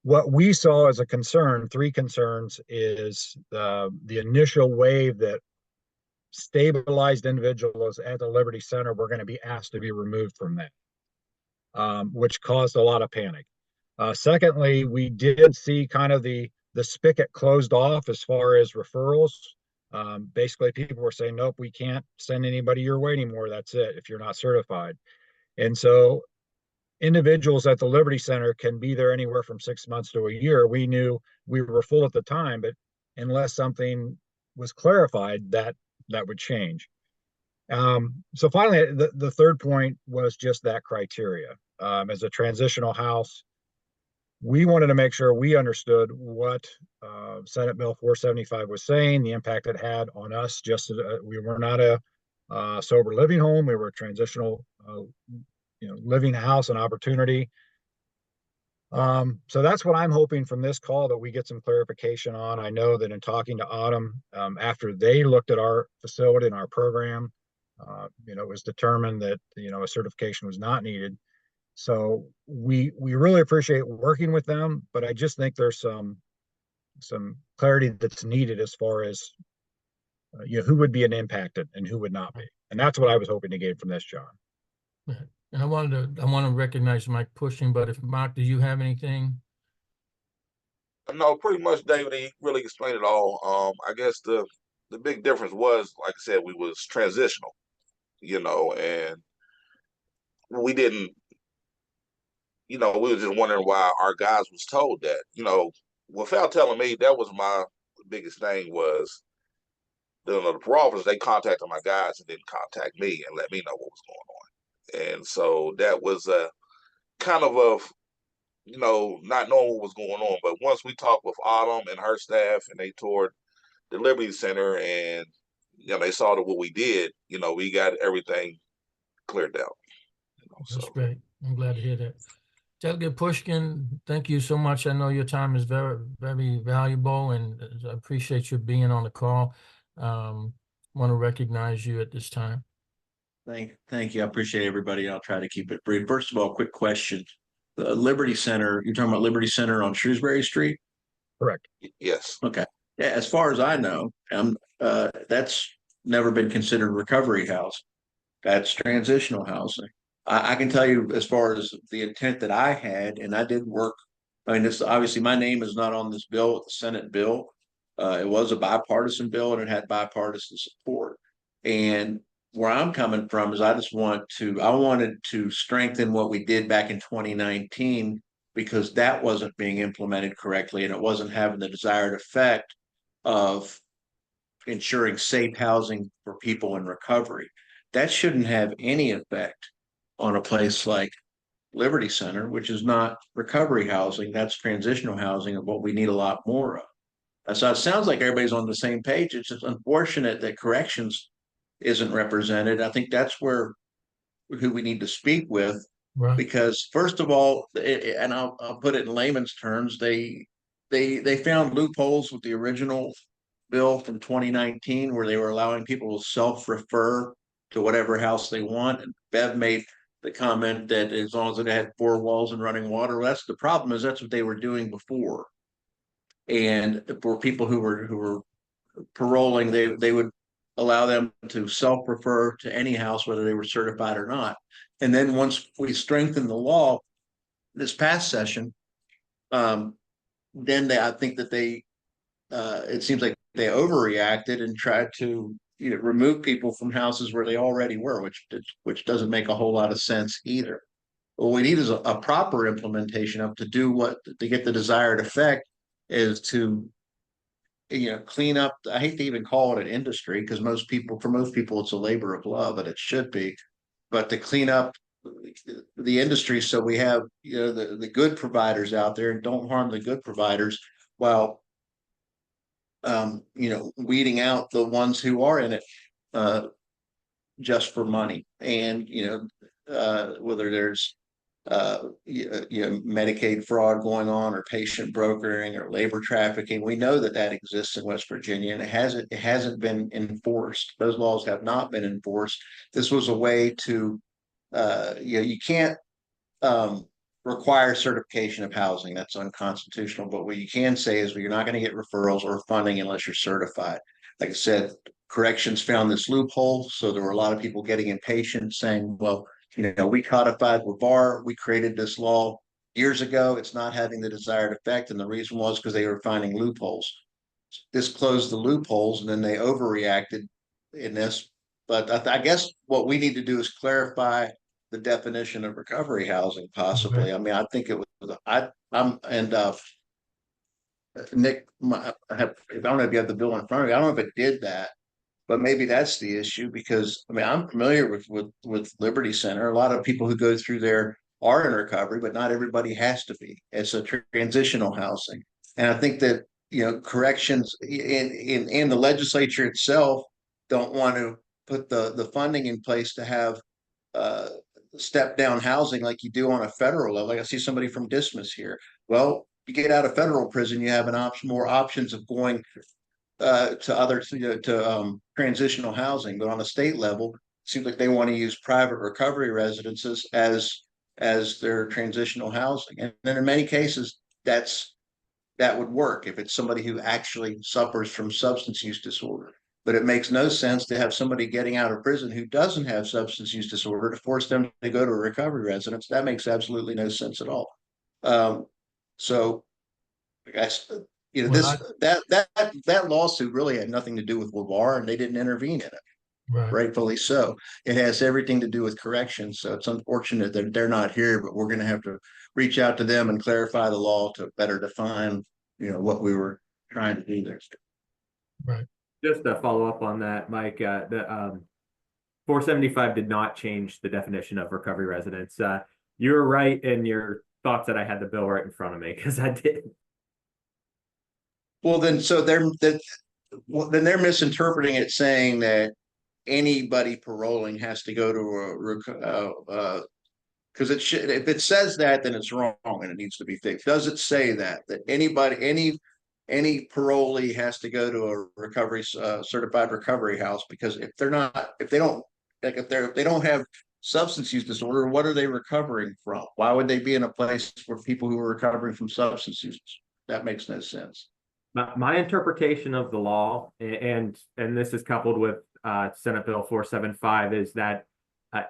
What we saw as a concern, 3 concerns, is the initial wave that stabilized individuals at the Liberty Center were going to be asked to be removed from that, which caused a lot of panic. Secondly, we did see kind of the spigot closed off as far as referrals. Basically, people were saying, nope, we can't send anybody your way anymore. That's it, if you're not certified. And so individuals at the Liberty Center can be there anywhere from 6 months to a year. We knew we were full at the time, but unless something was clarified, that would change. So finally, the third point was just that criteria. As a transitional house, we wanted to make sure we understood what Senate Bill 475 was saying, the impact it had on us. Just we were not a sober living home; we were a transitional, living house and opportunity. So that's what I'm hoping from this call, that we get some clarification on. I know that in talking to Autumn, after they looked at our facility and our program, it was determined that, a certification was not needed. So we really appreciate working with them, but I just think there's some clarity that's needed as far as, who would be impacted and who would not be. And that's what I was hoping to gain from this, John. Right. And I want to recognize Mike Pushing, but if Mark, do you have anything? No, pretty much, David, he really explained it all. I guess the big difference was, like I said, we was transitional, and we didn't, we were just wondering why our guys was told that, without telling me. That was my biggest thing, was the parole officers, they contacted my guys and didn't contact me and let me know what was going on. And so that was a kind of a, not knowing what was going on. But once we talked with Autumn and her staff, and they toured the Liberty Center, and they saw that what we did, we got everything cleared out. That's great. I'm glad to hear that. Delegate Pushkin, thank you so much. I know your time is very, very valuable, and I appreciate you being on the call. Want to recognize you at this time. Thank you. I appreciate everybody. I'll try to keep it brief. First of all, quick question. The Liberty Center, you're talking about Liberty Center on Shrewsbury Street? Correct. Yes. Okay. Yeah, as far as I know, that's never been considered recovery house. That's transitional housing. I can tell you as far as the intent that I had, and I did work. I mean, this obviously my name is not on this bill, the Senate bill. It was a bipartisan bill and it had bipartisan support. And where I'm coming from is I wanted to strengthen what we did back in 2019 because that wasn't being implemented correctly and it wasn't having the desired effect of ensuring safe housing for people in recovery. That shouldn't have any effect on a place like Liberty Center, which is not recovery housing, that's transitional housing of what we need a lot more of. So it sounds like everybody's on the same page. It's just unfortunate that corrections isn't represented. I think that's who we need to speak with, Right. because first of all, and I'll put it in layman's terms, they found loopholes with the original bill from 2019 where they were allowing people to self-refer to whatever house they want. And Bev made the comment that as long as it had 4 walls and running water, well, that's the problem, is that's what they were doing before. And for people who were paroling, they would allow them to self-refer to any house, whether they were certified or not. And then once we strengthened the law this past session, then I think that it seems like they overreacted and tried to remove people from houses where they already were, which doesn't make a whole lot of sense either. What we need is a proper implementation of to get the desired effect is to clean up. I hate to even call it an industry because for most people it's a labor of love, and it should be, but to clean up the industry so we have the good providers out there and don't harm the good providers while weeding out the ones who are in it just for money. And whether there's Medicaid fraud going on or patient brokering or labor trafficking, we know that exists in West Virginia, and it hasn't been enforced. Those laws have not been enforced. This was a way to you can't require certification of housing. That's unconstitutional. But what you can say is, well, you're not going to get referrals or funding unless you're certified. Like I said, corrections found this loophole. So there were a lot of people getting impatient saying, well, we codified LeVar, we created this law years ago. It's not having the desired effect. And the reason was because they were finding loopholes. This closed the loopholes, and then they overreacted in this. But I guess what we need to do is clarify the definition of recovery housing, possibly. I mean, I think it was, Nick, I don't know if you have the bill in front of you. I don't know if it did that, but maybe that's the issue, because I mean, I'm familiar with Liberty Center. A lot of people who go through there are in recovery, but not everybody has to be. It's a transitional housing. And I think that, corrections in the legislature itself don't want to put the funding in place to have step down housing like you do on a federal level. Like I see somebody from Dismas here. Well, you get out of federal prison, you have more options of going to transitional housing. But on a state level, it seems like they want to use private recovery residences as their transitional housing. And then in many cases, that would work if it's somebody who actually suffers from substance use disorder. But it makes no sense to have somebody getting out of prison who doesn't have substance use disorder to force them to go to a recovery residence. That makes absolutely no sense at all. So I guess that lawsuit really had nothing to do with LeVar, and they didn't intervene in it. Right. Rightfully so. It has everything to do with corrections. So it's unfortunate that they're not here, but we're going to have to reach out to them and clarify the law to better define, what we were trying to do there. Right. Just to follow up on that, Mike, the 475 did not change the definition of recovery residence. You were right in your thoughts that I had the bill right in front of me, because I did. Well, then they're misinterpreting it, saying that anybody paroling has to go to a Because it should, if it says that, then it's wrong and it needs to be fixed. Does it say that anybody, any parolee has to go to a recovery, certified recovery house? Because if they're not, if they don't, like if they don't have substance use disorder, what are they recovering from? Why would they be in a place for people who are recovering from substance use? That makes no sense. My interpretation of the law, and this is coupled with Senate Bill 475, is that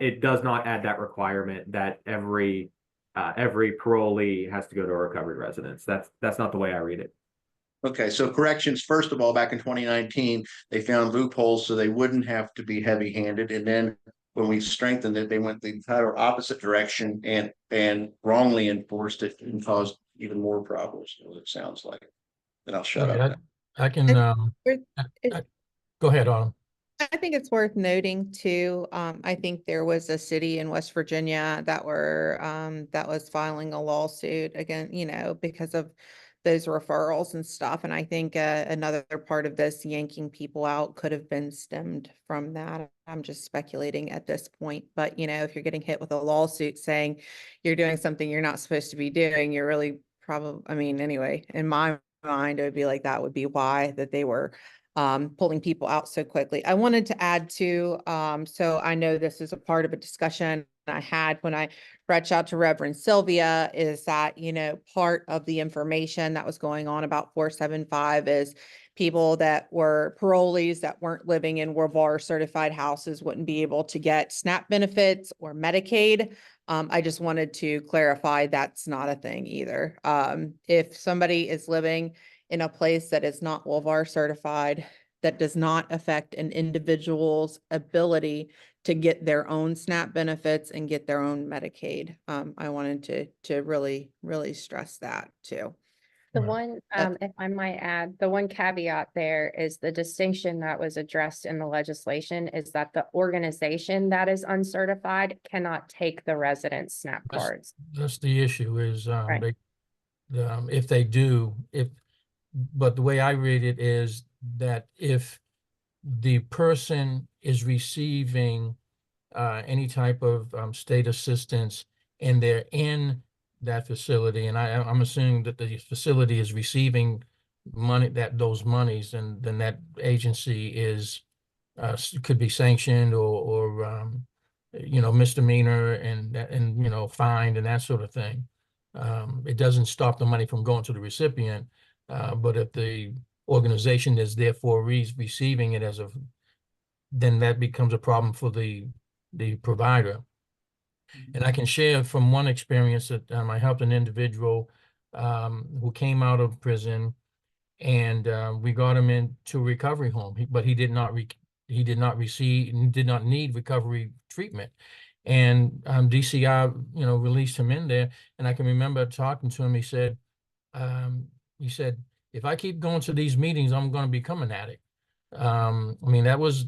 it does not add that requirement that every parolee has to go to a recovery residence. That's not the way I read it. Okay, so corrections, first of all, back in 2019, they found loopholes so they wouldn't have to be heavy-handed. And then when we strengthened it, they went the entire opposite direction and wrongly enforced it and caused even more problems, it sounds like. Then I'll shut Okay, up. I can, go ahead, Autumn. I think it's worth noting too, I think there was a city in West Virginia that was filing a lawsuit again, because of those referrals and stuff. And I think another part of this yanking people out could have been stemmed from that. I'm just speculating at this point, but if you're getting hit with a lawsuit saying you're doing something you're not supposed to be doing, you're really probably, anyway, in my mind, it would be like, that would be why that they were pulling people out so quickly. I wanted to add to, so I know this is a part of a discussion I had when I reached out to Reverend Sylvia, is that, part of the information that was going on about 475 is people that were parolees that weren't living in WVAR certified houses wouldn't be able to get SNAP benefits or Medicaid. I just wanted to clarify that's not a thing either. If somebody is living in a place that is not WVAR certified, that does not affect an individual's ability to get their own SNAP benefits and get their own Medicaid. I wanted to really, really stress that too. The Right. one, if I might add, the one caveat there is the distinction that was addressed in the legislation is that the organization that is uncertified cannot take the resident SNAP cards. That's the issue is, Right. if they do, but the way I read it is that if the person is receiving any type of state assistance and they're in that facility, and I'm assuming that the facility is receiving money, those monies, and then that agency is could be sanctioned or misdemeanor and fined and that sort of thing. It doesn't stop the money from going to the recipient, but if the organization is therefore receiving it then that becomes a problem for the provider. And I can share from one experience that I helped an individual who came out of prison, and we got him into a recovery home, but he did not need recovery treatment. And DCI, released him in there. And I can remember talking to him. He said, if I keep going to these meetings, I'm going to become an addict. That was,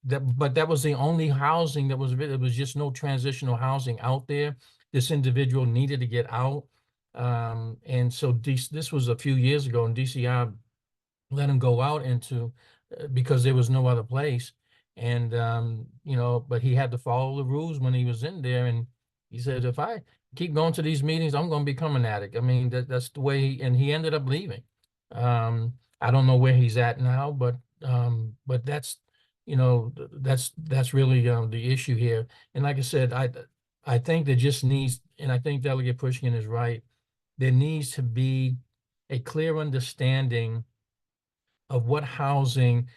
but that was the only housing that was, it was just no transitional housing out there. This individual needed to get out. And so this was a few years ago, and DCI let him go out because there was no other place. And, but he had to follow the rules when he was in there. And he said, if I keep going to these meetings, I'm going to become an addict. That's the way, and he ended up leaving. I don't know where he's at now, but that's, that's really the issue here. And like I said, I think there just needs, and I think Delegate Pushkin is right, there needs to be a clear understanding of what housing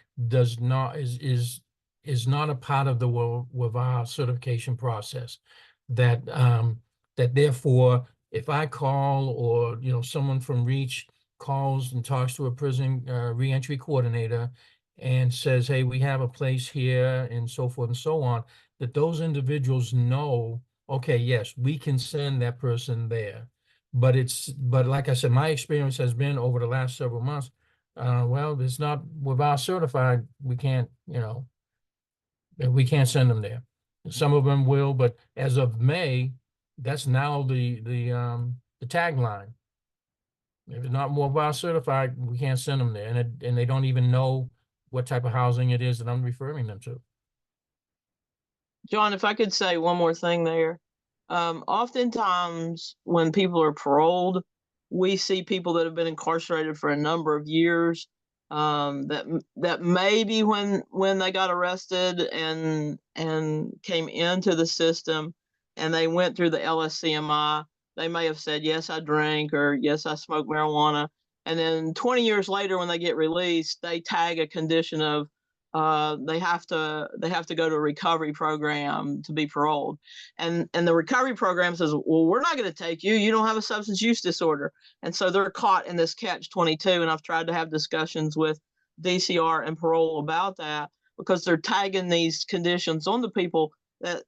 is not a part of the WVAR certification process. That therefore, if I call or someone from REACH calls and talks to a prison reentry coordinator and says, hey, we have a place here and so forth and so on, that those individuals know, okay, yes, we can send that person there. But like I said, my experience has been over the last several months, well, it's not WVAR certified, we can't send them there. Some of them will, but as of May, that's now the tagline. If it's not WVAR certified, we can't send them there, and they don't even know what type of housing it is that I'm referring them to. John, if I could say one more thing there. Oftentimes when people are paroled, we see people that have been incarcerated for a number of years, that maybe when they got arrested and came into the system and they went through the LSCMI, they may have said, yes, I drink, or yes, I smoke marijuana. And then 20 years later, when they get released, they tag a condition of they have to go to a recovery program to be paroled, and the recovery program says, well, we're not going to take you, you don't have a substance use disorder. And so they're caught in this catch-22, and I've tried to have discussions with DCR and parole about that, because they're tagging these conditions on the people that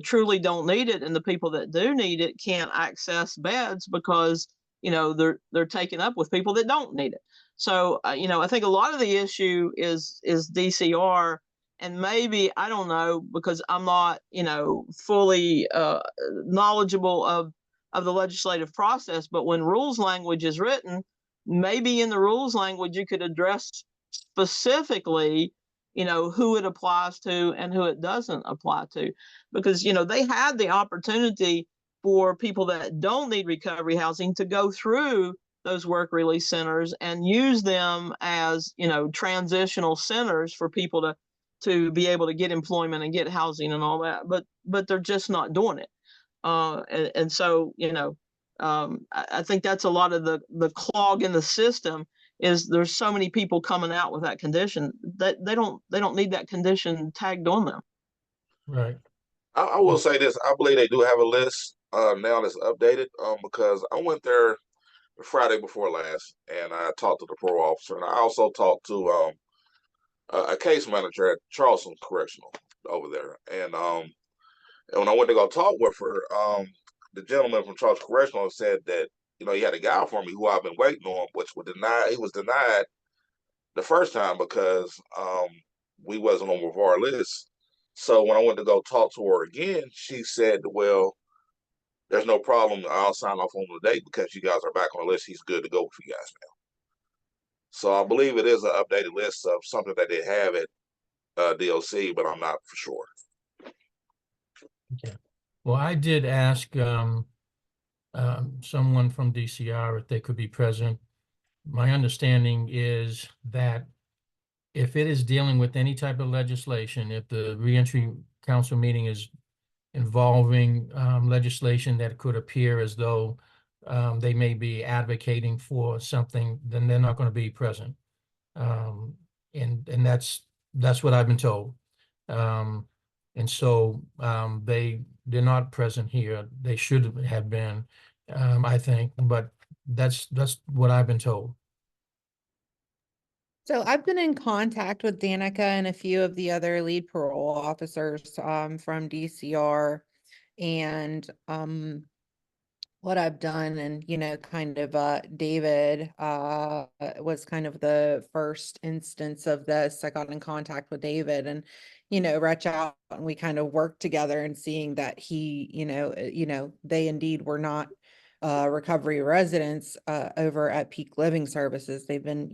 truly don't need it, and the people that do need it can't access beds because they're taken up with people that don't need it. So I think a lot of the issue is DCR, and maybe, I don't know, because I'm not fully knowledgeable of the legislative process, but when rules language is written, maybe in the rules language you could address specifically who it applies to and who it doesn't apply to, because they had the opportunity for people that don't need recovery housing to go through those work release centers and use them as transitional centers for people to be able to get employment and get housing and all that, but they're just not doing it. And so I think that's a lot of the clog in the system, is there's so many people coming out with that condition that they don't need that condition tagged on them. Right. I will say this: I believe they do have a list now that's updated. Because I went there the Friday before last, and I talked to the parole officer, and I also talked to a case manager at Charleston Correctional over there. And when I went to go talk with her, the gentleman from Charleston Correctional said that he had a guy for me who I've been waiting on, which was denied. He was denied the first time because we wasn't on one of our lists. So when I went to go talk to her again, she said, well, there's no problem. I'll sign off on the date because you guys are back on the list. He's good to go for you guys now. So I believe it is an updated list of something that they have at DOC, but I'm not for sure. Okay. Well, I did ask someone from DCR if they could be present. My understanding is that if it is dealing with any type of legislation, if the reentry council meeting is involving legislation that could appear as though they may be advocating for something, then they're not going to be present. And that's what I've been told. And so they're not present here. They should have been, I think, but that's what I've been told. So I've been in contact with Danica and a few of the other lead parole officers from DCR, and what I've done, and kind of David was kind of the first instance of this. I got in contact with David and reach out, and we kind of worked together, and seeing that he they indeed were not recovery residents over at Peak Living Services. They've been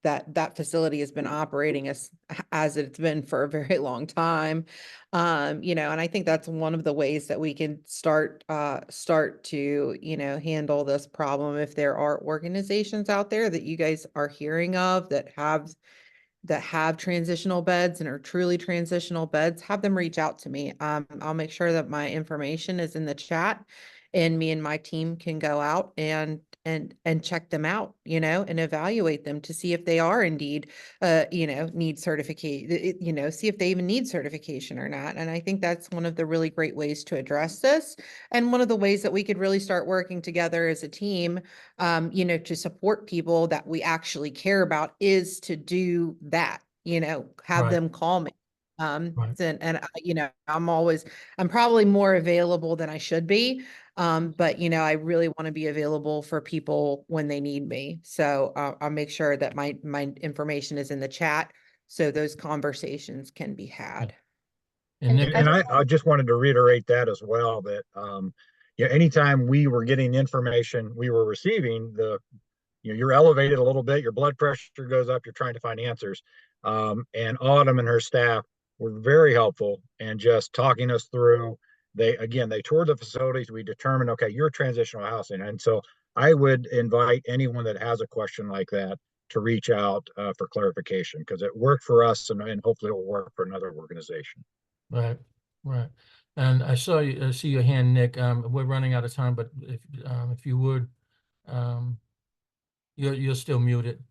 that facility has been operating as it's been for a very long time. And I think that's one of the ways that we can start to handle this problem. If there are organizations out there that you guys are hearing of that have transitional beds and are truly transitional beds, have them reach out to me. I'll make sure that my information is in the chat, and me and my team can go out and check them out, and evaluate them to see if they are indeed, need certificate, see if they even need certification or not. And I think that's one of the really great ways to address this. And one of the ways that we could really start working together as a team, to support people that we actually care about, is to do that, have Right. them call me. Right. And I'm probably more available than I should be. But I really want to be available for people when they need me. So I'll make sure that my information is in the chat, so those conversations can be had. And And I just wanted to reiterate that as well, that anytime we were getting information we were receiving, you're elevated a little bit, your blood pressure goes up, you're trying to find answers. And Autumn and her staff were very helpful and just talking us through they toured the facilities. We determined, okay, you're transitional housing. And so I would invite anyone that has a question like that to reach out for clarification, because it worked for us, and hopefully it will work for another organization. Right, right. And I see your hand, Nick. We're running out of time, but if you would, you're still muted.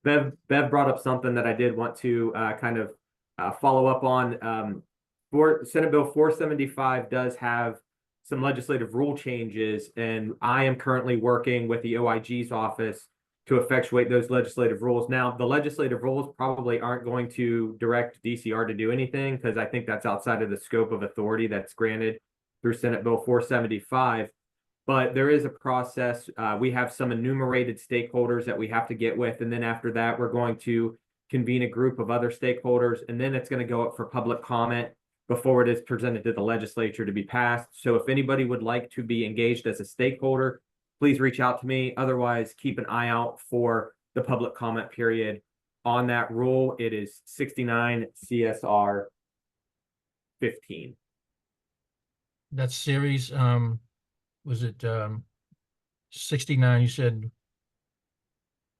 Bev brought up something that I did want to kind of follow up on. For Senate Bill 475 does have some legislative rule changes, and I am currently working with the OIG's office to effectuate those legislative rules. Now, the legislative rules probably aren't going to direct DCR to do anything, because I think that's outside of the scope of authority that's granted through Senate Bill 475. But there is a process. We have some enumerated stakeholders that we have to get with. And then after that, we're going to convene a group of other stakeholders. And then it's going to go up for public comment before it is presented to the legislature to be passed. So if anybody would like to be engaged as a stakeholder, please reach out to me. Otherwise, keep an eye out for the public comment period on that rule. It is 69 CSR 15. That series, was it 69? You said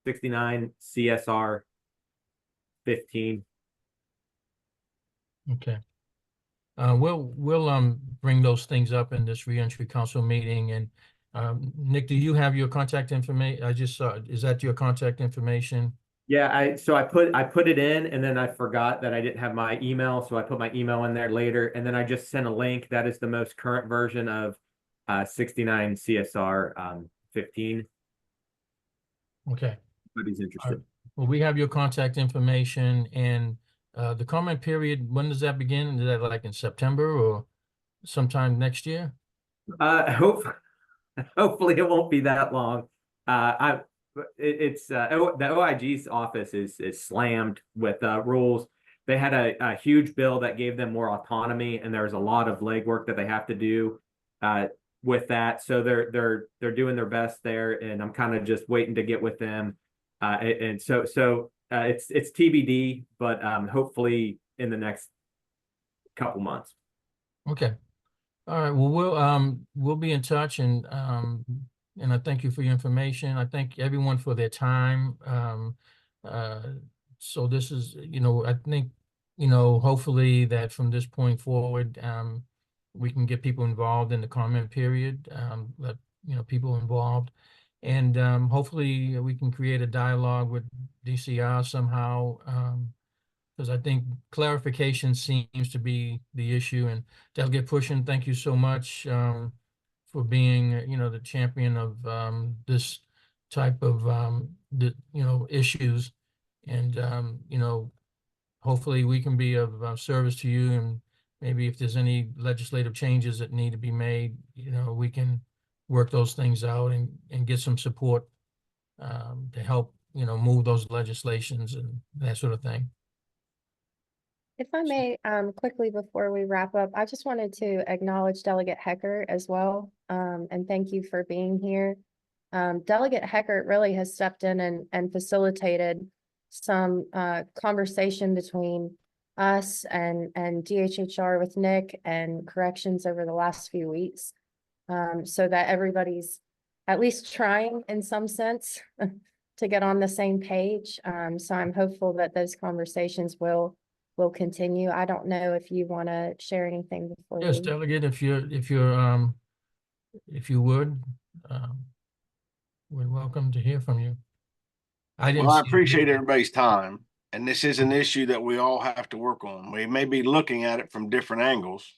69 CSR 15. okay. We'll bring those things up in this reentry council meeting. And Nick, do you have your contact information? I just saw, is that your contact information? Yeah, I put it in, and then I forgot that I didn't have my email, so I put my email in there later, and then I just sent a link. That is the most current version of 69 CSR 15. Okay. Nobody's interested. Well, we have your contact information, and the comment period, when does that begin? Is that like in September or sometime next year? Hopefully it won't be that long. The OIG's office is slammed with rules. They had a huge bill that gave them more autonomy, and there's a lot of legwork that they have to do with that. So they're doing their best there, and I'm kind of just waiting to get with them. And so it's TBD, but hopefully in the next couple months. Okay. All right. Well, we'll be in touch, and I thank you for your information. I thank everyone for their time. So this is, I think, hopefully that from this point forward, we can get people involved in the comment period, let, people involved. And hopefully we can create a dialogue with DCR somehow, because I think clarification seems to be the issue. And Delegate Pushin, thank you so much for being, the champion of this type of, issues. And, hopefully we can be of service to you. And maybe if there's any legislative changes that need to be made, we can work those things out and get some support to help, move those legislations and that sort of thing. If I may, quickly before we wrap up, I just wanted to acknowledge Delegate Hecker as well, and thank you for being here. Delegate Hecker really has stepped in and facilitated some conversation between us and DHHR with Nick and corrections over the last few weeks, so that everybody's at least trying in some sense to get on the same page. So I'm hopeful that those conversations will continue. I don't know if you want to share anything before Yes, we... Delegate, if you would, we're welcome to hear from you. Well, I appreciate everybody's time, and this is an issue that we all have to work on. We may be looking at it from different angles.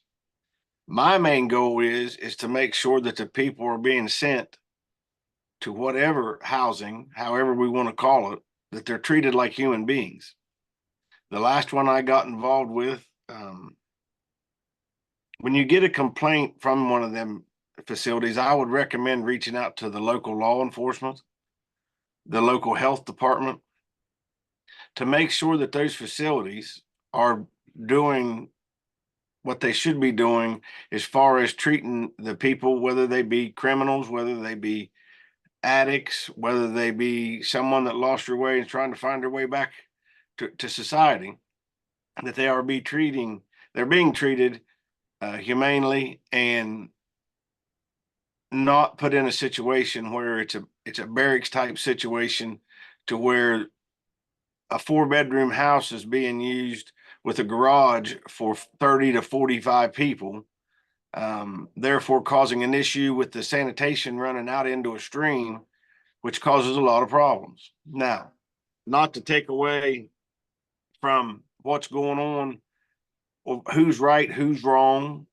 My main goal is to make sure that the people are being sent to whatever housing, however we want to call it, that they're treated like human beings. The last one I got involved with, when you get a complaint from one of them facilities, I would recommend reaching out to the local law enforcement, the local health department, to make sure that those facilities are doing what they should be doing as far as treating the people, whether they be criminals, whether they be addicts, whether they be someone that lost their way and trying to find their way back to society, that they're being treated humanely and not put in a situation where it's a barracks type situation to where a 4-bedroom house is being used with a garage for 30 to 45 people, therefore causing an issue with the sanitation running out into a stream, which causes a lot of problems. Now, not to take away from what's going on, or who's right, who's wrong,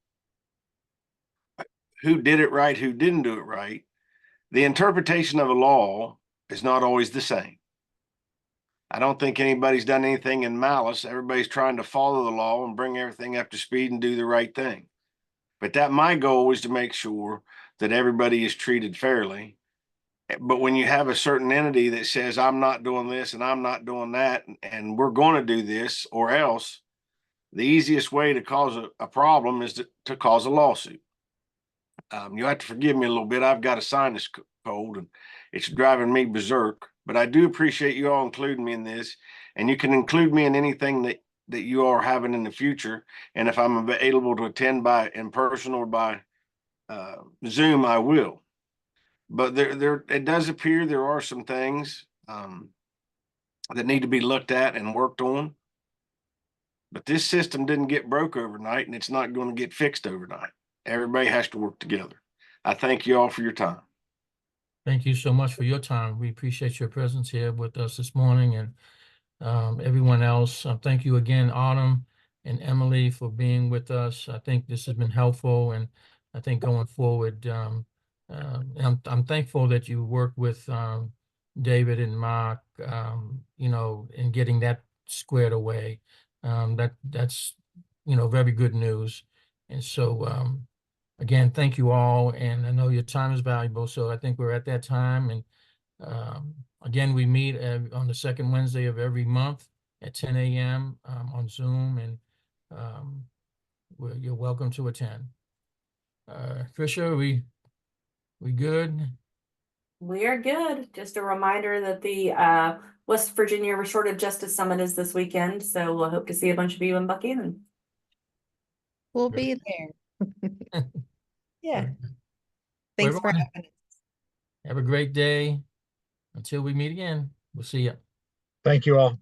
who did it right, who didn't do it right. The interpretation of a law is not always the same. I don't think anybody's done anything in malice. Everybody's trying to follow the law and bring everything up to speed and do the right thing. But my goal is to make sure that everybody is treated fairly. But when you have a certain entity that says, I'm not doing this and I'm not doing that, and we're going to do this or else, the easiest way to cause a problem is to cause a lawsuit. You have to forgive me a little bit. I've got a sinus cold and it's driving me berserk, but I do appreciate you all including me in this, and you can include me in anything that you are having in the future. And if I'm able to attend by in person or by Zoom, I will. But it does appear there are some things that need to be looked at and worked on. But this system didn't get broke overnight, and it's not going to get fixed overnight. Everybody has to work together. I thank you all for your time. Thank you so much for your time. We appreciate your presence here with us this morning, and everyone else. Thank you again, Autumn and Emily, for being with us. I think this has been helpful, and I think going forward, I'm thankful that you work with David and Mark, in getting that squared away. That's very good news. And so again, thank you all, and I know your time is valuable, so I think we're at that time. And again, we meet on the second Wednesday of every month at 10 a.m. On Zoom, and you're welcome to attend. Tricia, we good? We are good. Just a reminder that the West Virginia Restorative Justice Summit is this weekend, so we'll hope to see a bunch of you in Buchanan. We'll be there. Yeah. Well, Thanks for everyone, having us. have a great day. Until we meet again, we'll see you. Thank you all.